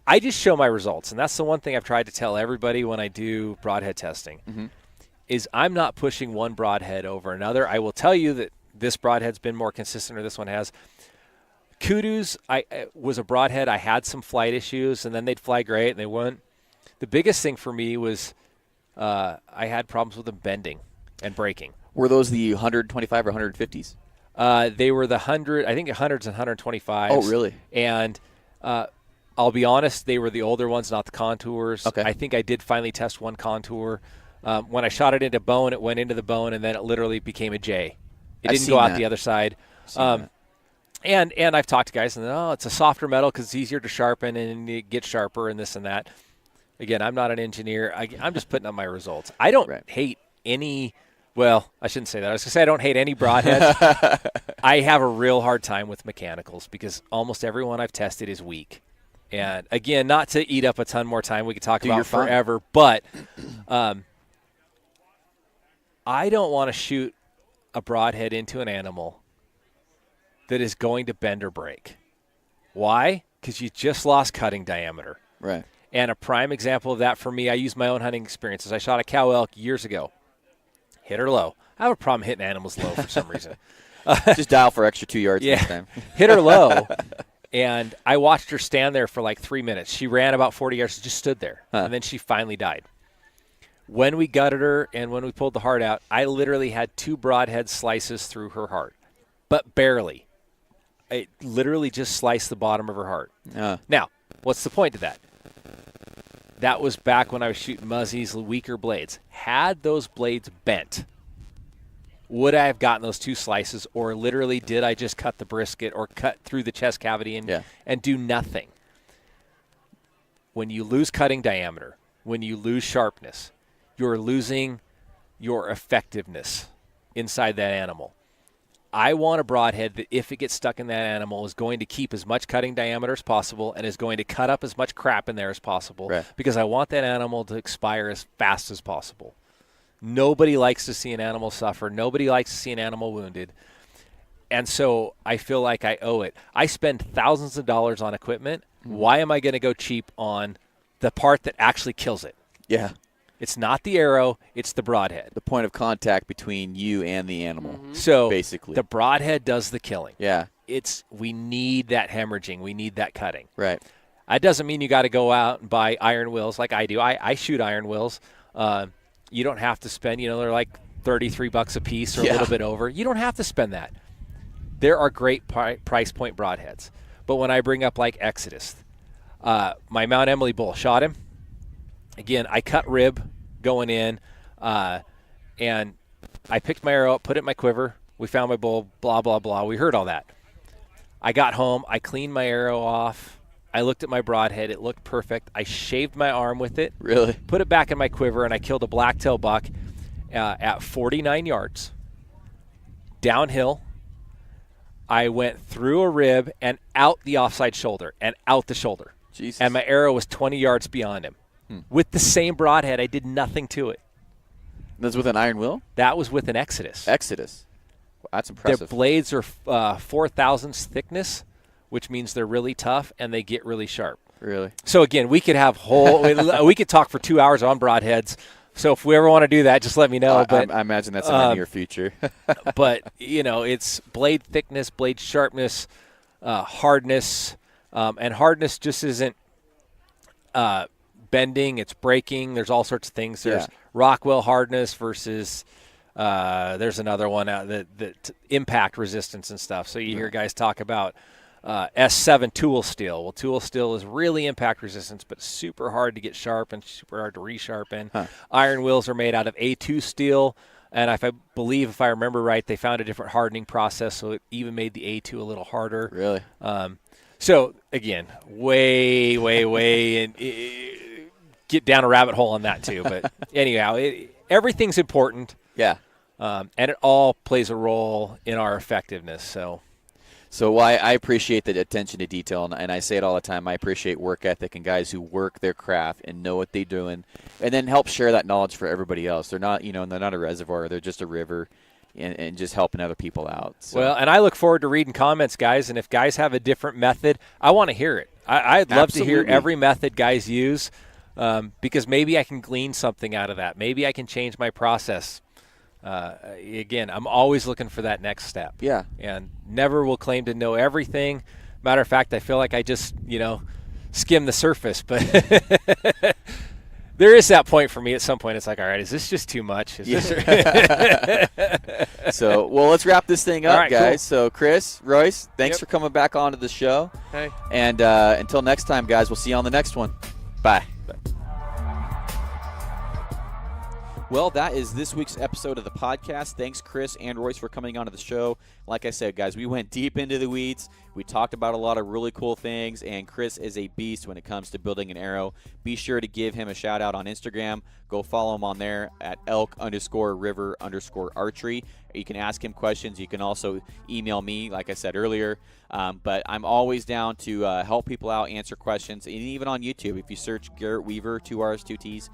B: I just show my results, and that's the one thing I've tried to tell everybody when I do broadhead testing, is I'm not pushing one broadhead over another. I will tell you that this broadhead's been more consistent or this one has. Kudus, I was a broadhead. I had some flight issues, and then they'd fly great, and they wouldn't. The biggest thing for me was I had problems with them bending and breaking.
A: Were those the 125 or 150s?
B: They were the 100, I think 100s and 125s.
A: Oh, really?
B: And I'll be honest, they were the older ones, not the contours.
A: Okay.
B: I think I did finally test one contour. When I shot it into bone, it went into the bone, and then it literally became a J. It didn't go out the other side. And I've talked to guys, and it's a softer metal because it's easier to sharpen, and it gets sharper and this and that. Again, I'm not an engineer. I'm just putting up my results. I don't hate any – well, I shouldn't say that. I was going to say I don't hate any broadheads. I have a real hard time with mechanicals because almost everyone I've tested is weak. And, again, not to eat up a ton more time. We could talk about forever. But I don't want to shoot a broadhead into an animal that is going to bend or break. Why? Because you just lost cutting diameter.
A: Right.
B: And a prime example of that for me, I use my own hunting experiences. I shot a cow elk years ago. Hit her low. I have a problem hitting animals low for some reason.
A: Just dial for extra 2 yards next time.
B: Hit her low, and I watched her stand there for like 3 minutes. She ran about 40 yards, just stood there, and then she finally died. When we gutted her and when we pulled the heart out, I literally had 2 broadhead slices through her heart, but barely. It literally just sliced the bottom of her heart. Now, what's the point of that? That was back when I was shooting muzzies, weaker blades. Had those blades bent, would I have gotten those 2 slices, or literally did I just cut the brisket or cut through the chest cavity and do nothing? When you lose cutting diameter, when you lose sharpness, you're losing your effectiveness inside that animal. I want a broadhead that if it gets stuck in that animal is going to keep as much cutting diameter as possible and is going to cut up as much crap in there as possible because I want that animal to expire as fast as possible. Nobody likes to see an animal suffer. Nobody likes to see an animal wounded. And so I feel like I owe it. I spend thousands of dollars on equipment. Why am I going to go cheap on the part that actually kills it?
A: Yeah.
B: It's not the arrow, it's the broadhead.
A: The point of contact between you and the animal.
B: So
A: basically,
B: the broadhead does the killing.
A: Yeah.
B: We need that hemorrhaging. We need that cutting.
A: Right.
B: That doesn't mean you got to go out and buy iron wills like I do. I shoot iron wills. You don't have to spend, they're like $33 a piece or a little bit over. You don't have to spend that. There are great price point broadheads. But when I bring up like Exodus, my Mount Emily bull shot him. Again, I cut rib going in, and I picked my arrow up, put it in my quiver. We found my bull, blah, blah, blah. We heard all that. I got home. I cleaned my arrow off. I looked at my broadhead. It looked perfect. I shaved my arm with it.
A: Really?
B: Put it back in my quiver, and I killed a blacktail buck at 49 yards. Downhill. I went through a rib and out the offside shoulder and out the shoulder.
A: Jesus.
B: And my arrow was 20 yards beyond him. With the same broadhead, I did nothing to it.
A: That's with an iron will?
B: That was with an Exodus.
A: Exodus. Well, that's impressive.
B: Their blades are 4 thousandths thickness, which means they're really tough and they get really sharp.
A: Really?
B: So, again, we could have we could talk for 2 hours on broadheads. So if we ever want to do that, just let me know. But
A: I imagine that's in the near future.
B: But, it's blade thickness, blade sharpness, hardness. And hardness just isn't bending, it's breaking. There's all sorts of things. There's Rockwell hardness versus there's another one that impact resistance and stuff. So you hear guys talk about S7 tool steel. Well, tool steel is really impact resistance, but super hard to get sharp and super hard to resharpen. Iron wheels are made out of A2 steel, and if I remember right, they found a different hardening process, so it even made the A2 a little harder.
A: Really?
B: So, again, way, and get down a rabbit hole on that too. But anyhow, everything's important.
A: Yeah.
B: And it all plays a role in our effectiveness.
A: So I appreciate the attention to detail, and I say it all the time. I appreciate work ethic and guys who work their craft and know what they're doing, and then help share that knowledge for everybody else. They're not, they're not a reservoir. They're just a river, and just helping other people out. So.
B: Well, and I look forward to reading comments, guys. And if guys have a different method, I want to hear it. I'd love to hear every method guys use, because maybe I can glean something out of that. Maybe I can change my process. Again, I'm always looking for that next step.
A: Yeah.
B: And never will claim to know everything. Matter of fact, I feel like I just, skim the surface. But there is that point for me at some point. It's like, all right, is this just too much?
A: So, well, let's wrap this thing up,
B: all right,
A: guys.
B: Cool.
A: So, Chris, Royce, thanks for coming back onto the show.
C: Hey.
A: And until next time, guys, we'll see you on the next one. Bye. Well, that is this week's episode of the podcast. Thanks, Chris and Royce, for coming onto the show. Like I said, guys, we went deep into the weeds. We talked about a lot of really cool things, and Chris is a beast when it comes to building an arrow. Be sure to give him a shout-out on Instagram. Go follow him on there at elk_river_archery. You can ask him questions. You can also email me, like I said earlier. But I'm always down to help people out, answer questions, and even on YouTube. If you search Garrett Weaver, 2 R's, 2 T's,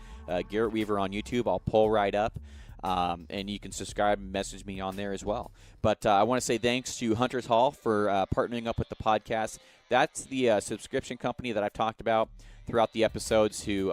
A: Garrett Weaver on YouTube, I'll pull right up. And you can subscribe and message me on there as well. But I want to say thanks to Hunters Hall for partnering up with the podcast. That's the subscription company that I've talked about throughout the episodes who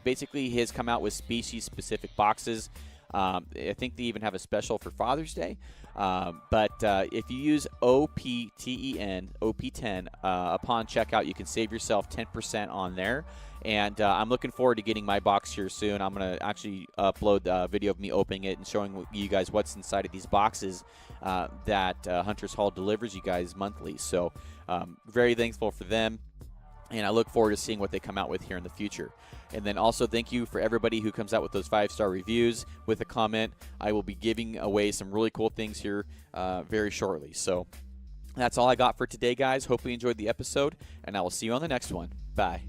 A: basically has come out with species-specific boxes. I think they even have a special for Father's Day. But if you use OPTEN, OP10, upon checkout, you can save yourself 10% on there. And I'm looking forward to getting my box here soon. I'm going to actually upload a video of me opening it and showing you guys what's inside of these boxes that Hunters Hall delivers you guys monthly. So very thankful for them. And I look forward to seeing what they come out with here in the future. And then also thank you for everybody who comes out with those 5-star reviews with a comment. I will be giving away some really cool things here very shortly. So that's all I got for today, guys. Hope you enjoyed the episode, and I will see you on the next one. Bye.